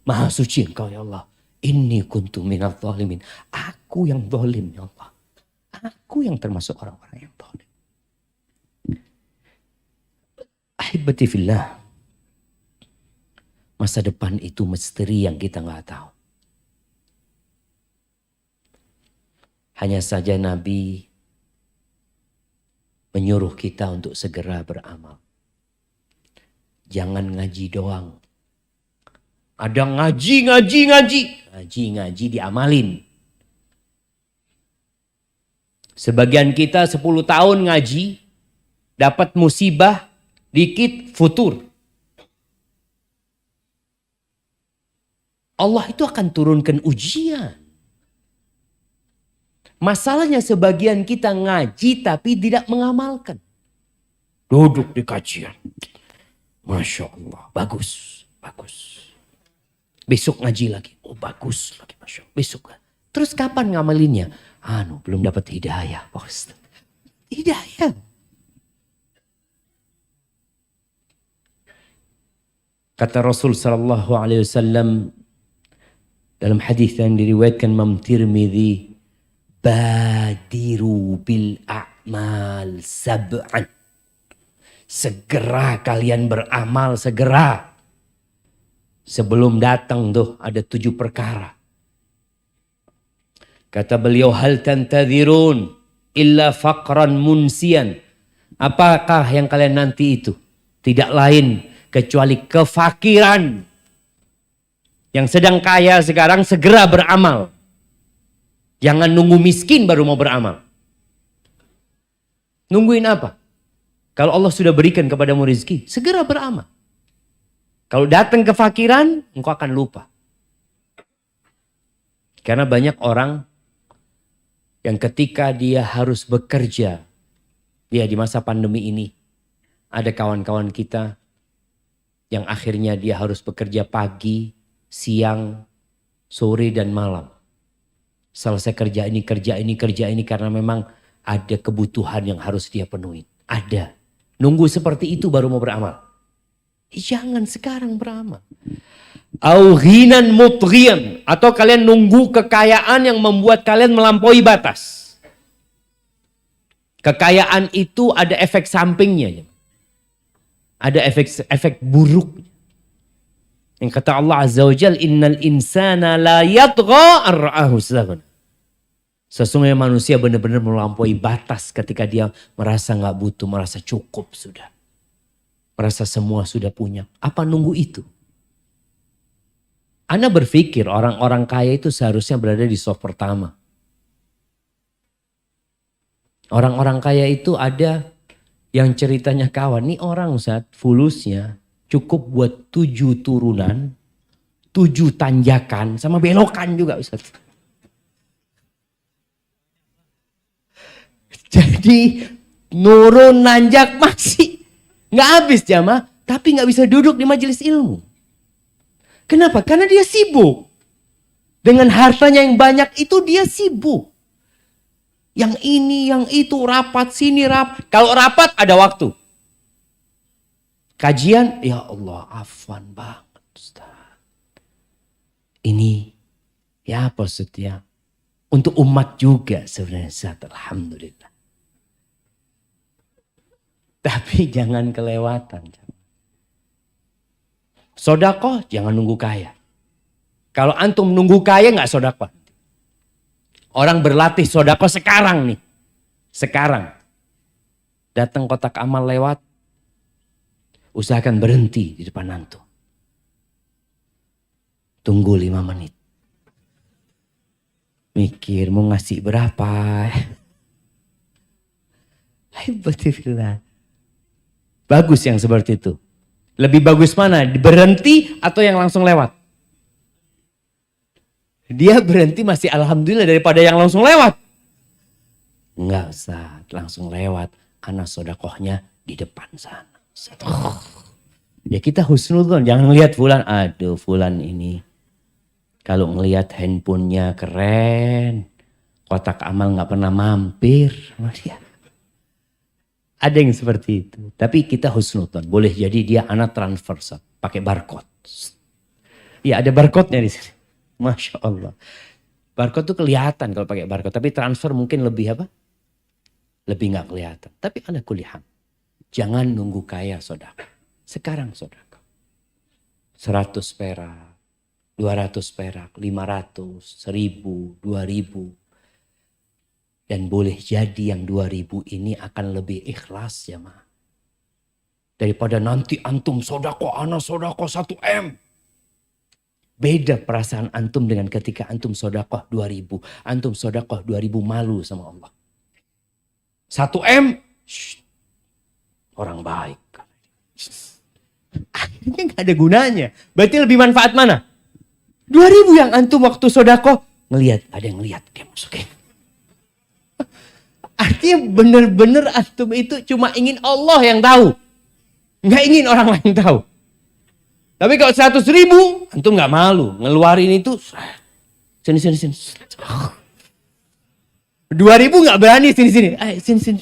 Maha suci engkau ya Allah. Inni kuntu minadh zalimin. Aku aku yang zalim ya Allah. Aku yang termasuk orang-orang yang zalim. Ahibati fillah. Masa depan itu misteri yang kita nggak tahu. Hanya saja Nabi menyuruh kita untuk segera beramal. Jangan ngaji doang. Ada ngaji diamalin. Sebagian kita 10 tahun ngaji, dapat musibah, dikit futur. Allah itu akan turunkan ujian. Masalahnya sebagian kita ngaji tapi tidak mengamalkan. Duduk di kajian. Masya Allah, bagus. Besok ngaji lagi, oh bagus lagi, Masya Allah. Besok. Terus kapan ngamalinnya? Belum dapat hidayah, Pak Ustaz. Hidayah. Kata Rasul sallallahu alaihi wasallam dalam hadis yang diriwayatkan Imam Tirmidzi, badiru bil a'mal sab'an. Segera kalian beramal, segera. Sebelum datang tuh ada 7 perkara. Kata beliau, hal tantadhirun illa faqran munsian. Apakah yang kalian nanti itu? Tidak lain kecuali kefakiran. Yang sedang kaya sekarang segera beramal. Jangan nunggu miskin baru mau beramal. Nungguin apa? Kalau Allah sudah berikan kepadamu rezeki, segera beramal. Kalau datang kefakiran, engkau akan lupa. Karena banyak orang yang ketika dia harus bekerja, ya di masa pandemi ini, ada kawan-kawan kita yang akhirnya dia harus bekerja pagi, siang, sore dan malam. Selesai kerja ini karena memang ada kebutuhan yang harus dia penuhi. Ada. Nunggu seperti itu baru mau beramal. Jangan sekarang beramal. Au ghinan mutghiyan, atau kalian nunggu kekayaan yang membuat kalian melampaui batas. Kekayaan itu ada efek sampingnya. Ada efek buruk. Yang kata Allah Azza wa Jalla, innal insana la yatgha ar-ra'ahu istaghna. Sesungguhnya manusia benar-benar melampaui batas ketika dia merasa nggak butuh, merasa cukup sudah. Merasa semua sudah punya. Apa nunggu itu? Ana berpikir orang-orang kaya itu seharusnya berada di soft pertama. Orang-orang kaya itu ada yang ceritanya kawan. Nih orang Ustaz, fulusnya cukup buat 7 turunan, 7 tanjakan, sama belokan juga Ustaz. Jadi nurun nanjak masih nggak habis jamaah, tapi nggak bisa duduk di majelis ilmu. Kenapa? Karena dia sibuk. Dengan hartanya yang banyak itu dia sibuk. Yang ini, yang itu, rapat sini, rapat. Kalau rapat ada waktu. Kajian, ya Allah, afwan banget Ustaz. Ini, ya apa maksudnya? Untuk umat juga sebenarnya Ustaz, alhamdulillah. Tapi jangan kelewatan. Sodakoh jangan nunggu kaya. Kalau antum nunggu kaya nggak sodakoh. Orang berlatih sodakoh sekarang nih. Sekarang. Datang kotak amal lewat. Usahakan berhenti di depan antum. Tunggu 5 menit. Mikir mau ngasih berapa. Hebatifillah. Bagus yang seperti itu. Lebih bagus mana? Berhenti atau yang langsung lewat? Dia berhenti masih alhamdulillah daripada yang langsung lewat. Enggak Ustaz, langsung lewat. Ana sodakohnya di depan sana. Ya kita husnudzon, jangan ngelihat fulan. Aduh fulan ini. Kalau ngelihat handphonenya keren. Kotak amal gak pernah mampir sama dia. Ada yang seperti itu. Tapi kita husnudzon. Boleh jadi dia anak transfer. Pakai barcode. Ya ada barcode-nya di sini. Masya Allah. Barcode tuh kelihatan kalau pakai barcode. Tapi transfer mungkin lebih apa? Lebih nggak kelihatan. Tapi ala kulli hal. Jangan nunggu kaya sedekah. Sekarang sedekah. 100 perak, 200 perak, 500, 1000, 2000. Dan boleh jadi yang 2000 ini akan lebih ikhlas ya ma. Daripada nanti antum sedekah, ana sedekah 1 M. Beda perasaan antum dengan ketika antum sedekah 2000. Antum sedekah 2000 malu sama Allah. 1 M, orang baik. Akhirnya gak ada gunanya. Berarti lebih manfaat mana? 2000 yang antum waktu sedekah ngelihat, ada yang ngelihat dia masukin. Artinya benar-benar antum itu cuma ingin Allah yang tahu. Nggak ingin orang lain tahu. Tapi kalau 100.000, antum nggak malu. Ngeluarin itu, sini. 2000 nggak berani, sini. Sini.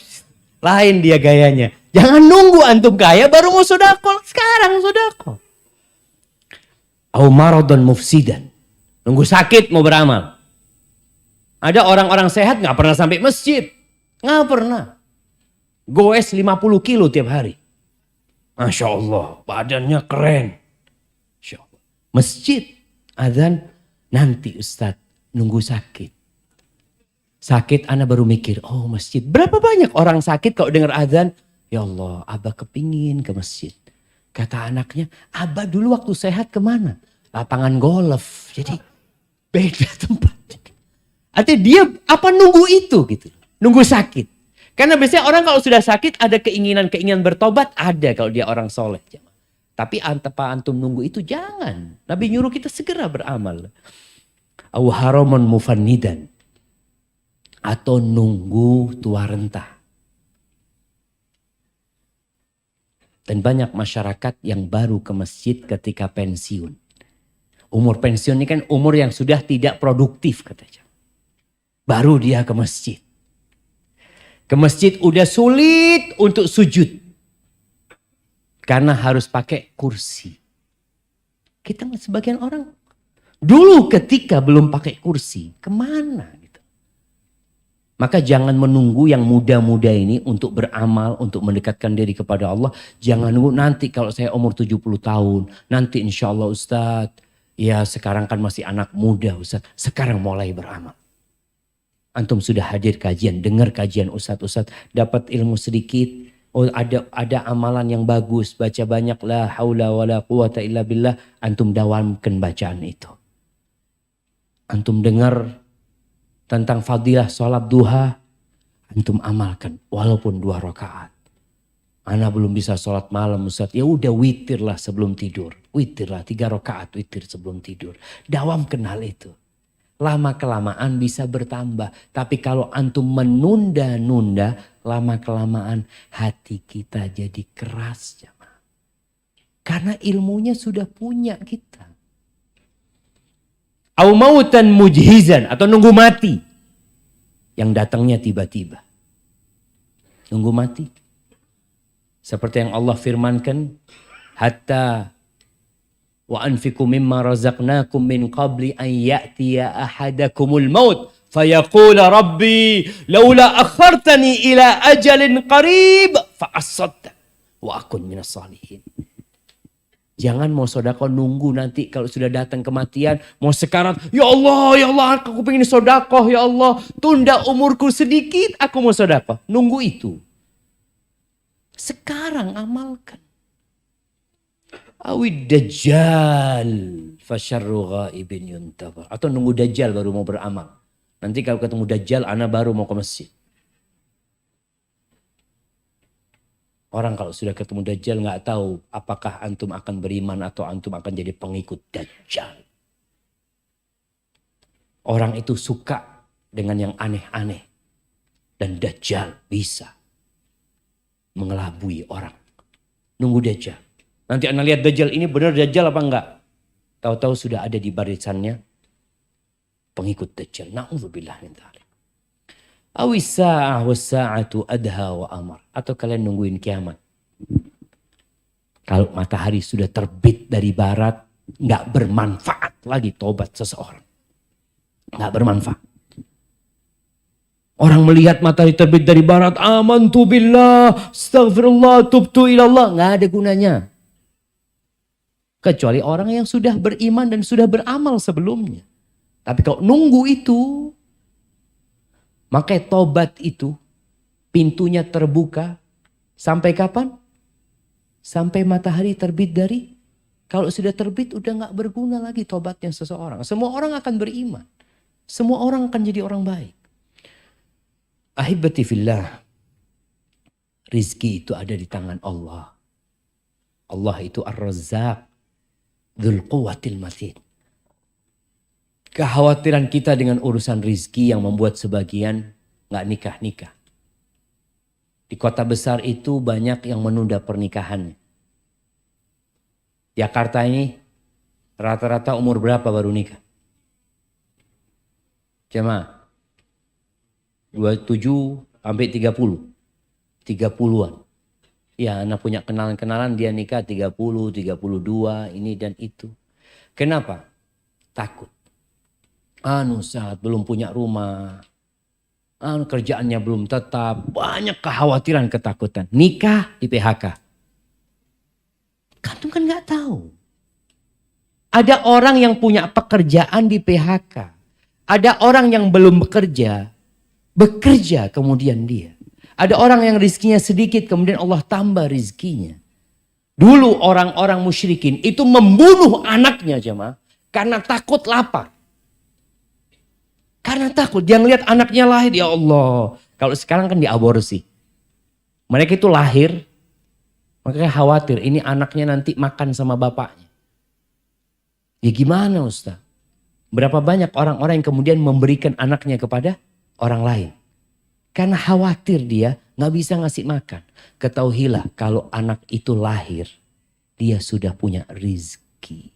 Lain dia gayanya. Jangan nunggu antum kaya baru mau sedekah. Sekarang sedekah. Au maradun mufsidan. Nunggu sakit mau beramal. Ada orang-orang sehat nggak pernah sampai masjid. Nggak pernah. Goes 50 kilo tiap hari. Masya Allah, badannya keren. Masya Allah. Masjid, azan, nanti Ustadz nunggu sakit. Sakit anak baru mikir, oh masjid. Berapa banyak orang sakit kalau dengar azan? Ya Allah, Abah kepingin ke masjid. Kata anaknya, Abah dulu waktu sehat kemana? Lapangan golf. Jadi beda tempat. Artinya dia apa nunggu itu gitu. Nunggu sakit. Karena biasanya orang kalau sudah sakit ada keinginan bertobat. Ada kalau dia orang soleh. Tapi tanpa antum nunggu itu jangan. Nabi nyuruh kita segera beramal. Aw haraman mufannidan. Atau nunggu tua renta. Dan banyak masyarakat yang baru ke masjid ketika pensiun. Umur pensiun ini kan umur yang sudah tidak produktif katanya. Baru dia ke masjid. Ke masjid udah sulit untuk sujud. Karena harus pakai kursi. Kita sebagian orang dulu ketika belum pakai kursi, kemana gitu. Maka jangan menunggu yang muda-muda ini untuk beramal, untuk mendekatkan diri kepada Allah. Jangan nunggu nanti kalau saya umur 70 tahun, nanti insya Allah Ustadz, ya sekarang kan masih anak muda Ustadz, sekarang mulai beramal. Antum sudah hadir kajian, dengar kajian ustadz, dapat ilmu sedikit. Oh ada amalan yang bagus, baca banyak la haula wala quwata illa billah. Antum dawamkan bacaan itu. Antum dengar tentang fadilah sholat duha. Antum amalkan walaupun 2 rakaat. Ana belum bisa sholat malam Ustaz. Ya udah witir lah sebelum tidur. Witir lah 3 rakaat witir sebelum tidur. Dawamkan hal itu. Lama-kelamaan bisa bertambah. Tapi kalau antum menunda-nunda, lama-kelamaan hati kita jadi keras. Jamaah. Karena ilmunya sudah punya kita. Au mautan mujhizan, atau nunggu mati. Yang datangnya tiba-tiba. Nunggu mati. Seperti yang Allah firmankan. Hatta wa anfiqu mimma razaqnakum min qabli an ya'tiya ahadakumul maut fayaqula rabbi laula akhartani ila ajalin qarib fa asaddaq wa akun minas salihin. Jangan mau sedekah nunggu nanti kalau sudah datang kematian mau sekarang ya Allah aku pengen sedekah ya Allah tunda umurku sedikit aku mau sedekah. Nunggu itu. Sekarang amalkan. Awid dajjal fasyarru ghaibin yuntabar. Atau nunggu dajjal baru mau beramal. Nanti kalau ketemu dajjal ana baru mau ke masjid. Orang kalau sudah ketemu dajjal nggak tahu apakah antum akan beriman atau antum akan jadi pengikut dajjal. Orang itu suka dengan yang aneh-aneh. Dan dajjal bisa mengelabui orang. Nunggu dajjal. Nanti anda lihat dajjal ini benar dajjal apa enggak? Tahu-tahu sudah ada di barisannya pengikut dajjal. Na'udzubillah min dzalik. Awis sa'ah was sa'atu adha wa amar. Atau kalian nungguin kiamat. Kalau matahari sudah terbit dari barat, enggak bermanfaat lagi tobat seseorang. Nggak bermanfaat. Orang melihat matahari terbit dari barat, amantu billah, astaghfirullah, tubtu ilallah. Nggak ada gunanya. Kecuali orang yang sudah beriman dan sudah beramal sebelumnya. Tapi kalau nunggu itu, maka tobat itu pintunya terbuka sampai kapan? Sampai matahari terbit dari, kalau sudah terbit udah nggak berguna lagi tobatnya seseorang. Semua orang akan beriman. Semua orang akan jadi orang baik. Ahibati fillah, rizki itu ada di tangan Allah. Allah itu Ar-Razzaq, Dzul Quwwatil Matin. Kekhawatiran kita dengan urusan rizki yang membuat sebagian gak nikah-nikah. Di kota besar itu banyak yang menunda pernikahannya. Jakarta ini rata-rata umur berapa baru nikah? Jemaah. 27 sampai 30. 30-an. Ya, anak punya kenalan-kenalan dia nikah 30, 32, ini dan itu. Kenapa? Takut. Saat belum punya rumah. Kerjaannya belum tetap. Banyak kekhawatiran, ketakutan. Nikah di PHK. Kamu kan gak tahu. Ada orang yang punya pekerjaan di PHK. Ada orang yang belum bekerja kemudian dia. Ada orang yang rizkinya sedikit kemudian Allah tambah rizkinya. Dulu orang-orang musyrikin itu membunuh anaknya jemaah karena takut lapar. Karena takut dia ngelihat anaknya lahir, ya Allah. Kalau sekarang kan diaborsi. Mereka itu lahir, makanya khawatir ini anaknya nanti makan sama bapaknya. Ya gimana Ustaz? Berapa banyak orang-orang yang kemudian memberikan anaknya kepada orang lain. Karena khawatir dia gak bisa ngasih makan. Ketahuilah kalau anak itu lahir, dia sudah punya rizki.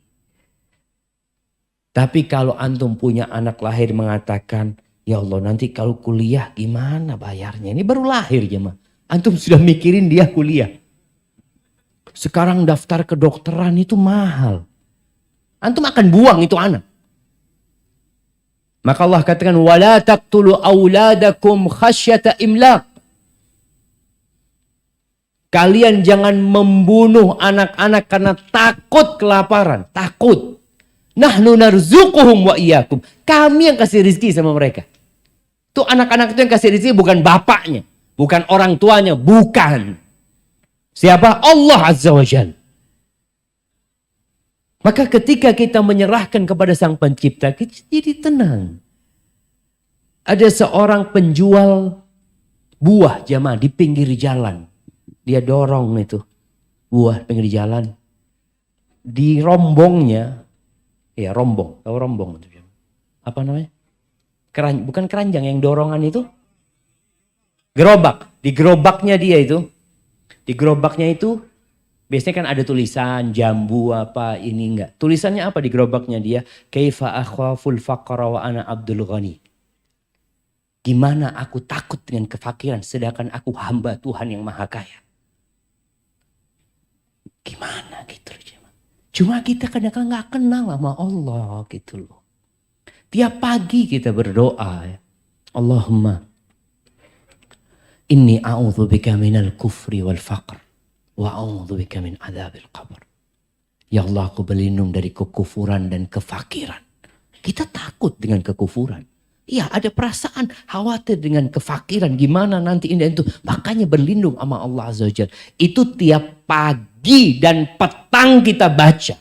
Tapi kalau antum punya anak lahir mengatakan, ya Allah nanti kalau kuliah gimana bayarnya? Ini baru lahir jemaah. Antum sudah mikirin dia kuliah. Sekarang daftar kedokteran itu mahal. Antum akan buang itu anak. Maka Allah katakan wala taqtulu auladakum khasyata imlaq. Kalian jangan membunuh anak-anak karena takut kelaparan, takut. Nahnu narzuquhum wa iyyakum. Kami yang kasih rezeki sama mereka. Tuh anak-anak itu yang kasih rezeki bukan bapaknya, bukan orang tuanya, bukan. Siapa? Allah Azza wa Jalla. Maka ketika kita menyerahkan kepada Sang Pencipta, kita jadi tenang. Ada seorang penjual buah jamaah di pinggir jalan. Dia dorong itu buah pinggir jalan. Di rombongnya, ya rombong, tahu rombong itu apa namanya? Bukan keranjang yang dorongan itu. Gerobak. Di gerobaknya dia itu. Di gerobaknya itu biasanya kan ada tulisan jambu apa ini enggak. Tulisannya apa di gerobaknya dia? Kaifa akhaful faqra wa ana abdul ghani. Gimana aku takut dengan kefakiran sedangkan aku hamba Tuhan yang maha kaya. Gimana gitu loh. Cuma kita kadang-kadang gak kenal sama Allah gitu loh. Tiap pagi kita berdoa. Allahumma inni a'udzubika minal kufri wal faqr. Wa a'udzubika min adzabil qabr. Ya Allah, aku berlindung dari kekufuran dan kefakiran. Kita takut dengan kekufuran. Iya, ada perasaan khawatir dengan kefakiran. Gimana nanti ini itu. Makanya berlindung sama Allah Azza wa Jalla. Itu tiap pagi dan petang kita baca.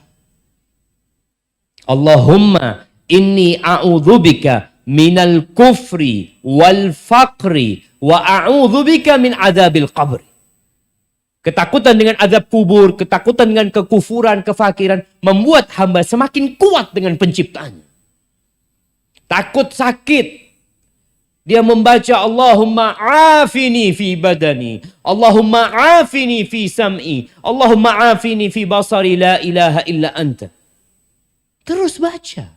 Allahumma inni a'udzubika minal kufri wal faqri wa a'udzubika min adzabil qabri. Ketakutan dengan azab kubur, ketakutan dengan kekufuran, kefakiran membuat hamba semakin kuat dengan penciptaannya. Takut sakit. Dia membaca Allahumma afini fi badani. Allahumma afini fi sam'i. Allahumma afini fi basari la ilaha illa anta. Terus baca.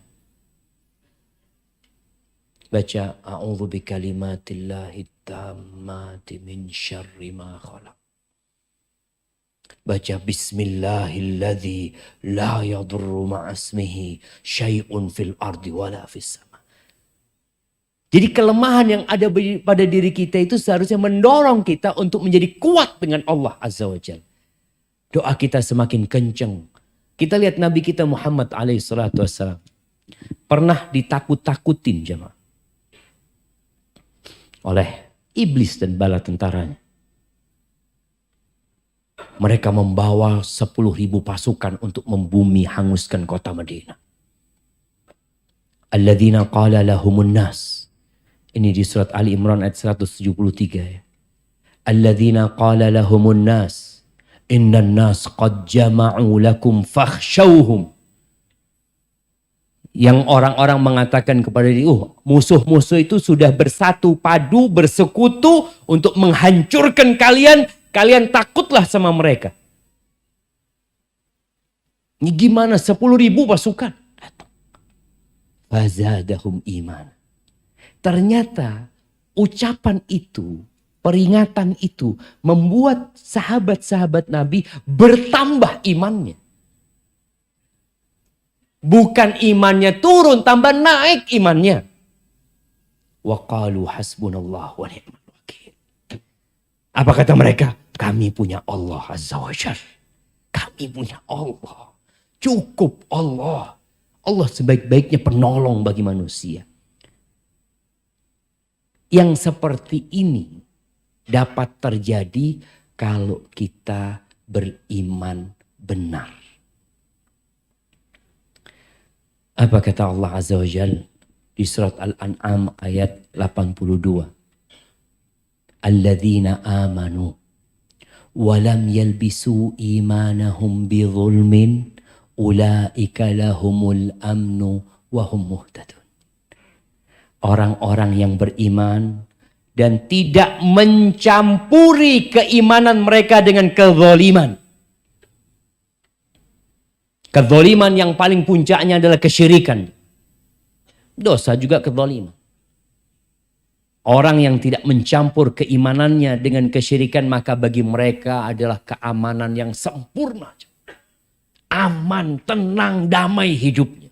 Baca a'udzu bi kalimatillahi tammati min syarri ma khalaq. Baca bismillahilladzi la yadurru ma'asmihi syai'un fil ardi wala fis sama. Jadi kelemahan yang ada pada diri kita itu seharusnya mendorong kita untuk menjadi kuat dengan Allah Azza wa Jalla. Doa kita semakin kencang. Kita lihat Nabi kita Muhammad alaihissalam. Pernah ditakut-takutin jemaah. Oleh iblis dan bala tentaranya. Mereka membawa 10.000 pasukan untuk membumi hanguskan kota Madinah. Alladzina qala lahumun nas. Ini di surat Ali Imran ayat 173 ya. Alladzina qala lahumun nas. Innan nas qad jama'u lakum fakhshawhum. Yang orang-orang mengatakan kepada dia, musuh-musuh itu sudah bersatu padu, bersekutu untuk menghancurkan kalian. Kalian takutlah sama mereka. Ini gimana 10.000 pasukan datang. Fazadahum iman. Ternyata ucapan itu, peringatan itu membuat sahabat-sahabat Nabi bertambah imannya. Bukan imannya turun, tambah naik imannya. Wa qalu hasbunallah wa ni'mal wakil. Apa kata mereka? Kami punya Allah Azza wa Jalla. Kami punya Allah. Cukup Allah. Allah sebaik-baiknya penolong bagi manusia. Yang seperti ini dapat terjadi kalau kita beriman benar. Apa kata Allah Azza wa Jalla di surat Al-An'am ayat 82? Alladzina amanu walam yalbisu imanahum bizulmin ulaika lahumul amnu wa hum muhtadun. Orang-orang yang beriman dan tidak mencampuri keimanan mereka dengan kezaliman. Kezaliman yang paling puncaknya adalah kesyirikan. Dosa juga kezaliman. Orang yang tidak mencampur keimanannya dengan kesyirikan, maka bagi mereka adalah keamanan yang sempurna. Aman, tenang, damai hidupnya.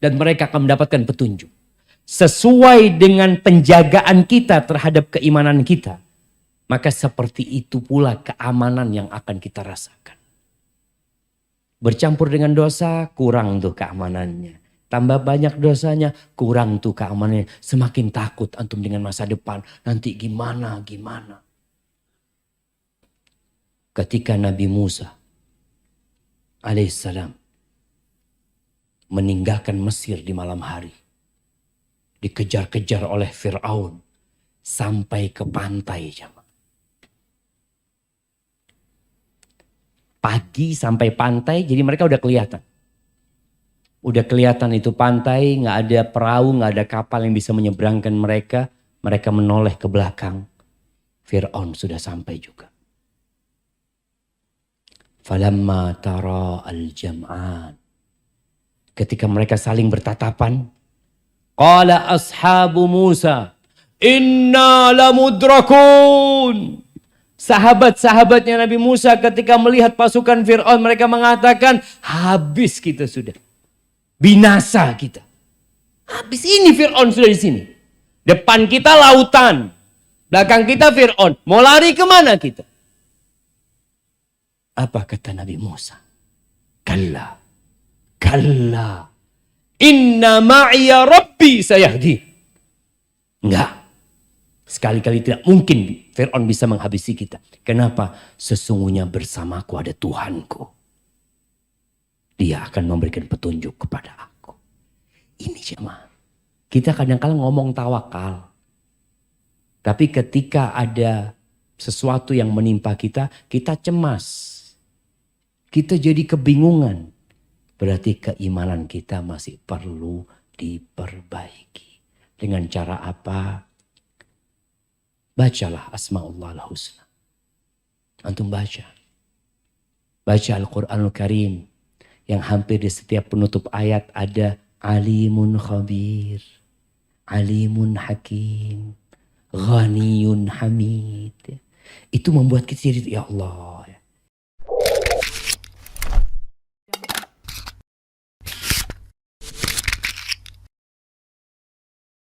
Dan mereka akan mendapatkan petunjuk. Sesuai dengan penjagaan kita terhadap keimanan kita. Maka seperti itu pula keamanan yang akan kita rasakan. Bercampur dengan dosa, kurang tuh keamanannya. Tambah banyak dosanya, kurang tuh keamanannya. Semakin takut antum dengan masa depan. Nanti gimana. Ketika Nabi Musa alaihissalam meninggalkan Mesir di malam hari. Dikejar-kejar oleh Fir'aun sampai ke pantai. Pagi sampai pantai, jadi mereka udah kelihatan. Udah kelihatan itu pantai, nggak ada perahu, nggak ada kapal yang bisa menyeberangkan mereka. Mereka menoleh ke belakang. Fir'aun sudah sampai juga. Falamma tara al-jam'an. Ketika mereka saling bertatapan. Qala ashabu Musa. Inna lamudrakun. Sahabat-sahabatnya Nabi Musa ketika melihat pasukan Fir'aun, mereka mengatakan, habis kita sudah. Binasa kita. Habis ini Fir'aun sudah di sini. Depan kita lautan. Belakang kita Fir'aun. Mau lari kemana kita? Apa kata Nabi Musa? Kalla. Kalla. Inna ma'iya Rabbi sayahdi. Enggak. Sekali-kali tidak mungkin Fir'aun bisa menghabisi kita. Kenapa? Sesungguhnya bersamaku ada Tuhanku. Dia akan memberikan petunjuk kepada aku. Ini jemaah. Kita kadang-kadang ngomong tawakal. Tapi ketika ada sesuatu yang menimpa kita, kita cemas. Kita jadi kebingungan. Berarti keimanan kita masih perlu diperbaiki. Dengan cara apa? Bacalah Asma'ullah al-Husna. Antum baca. Baca Al-Quranul Karim. Yang hampir di setiap penutup ayat ada Alimun Khabir. Alimun Hakim. Ghaniyun Hamid. Itu membuat kita jadi, ya Allah.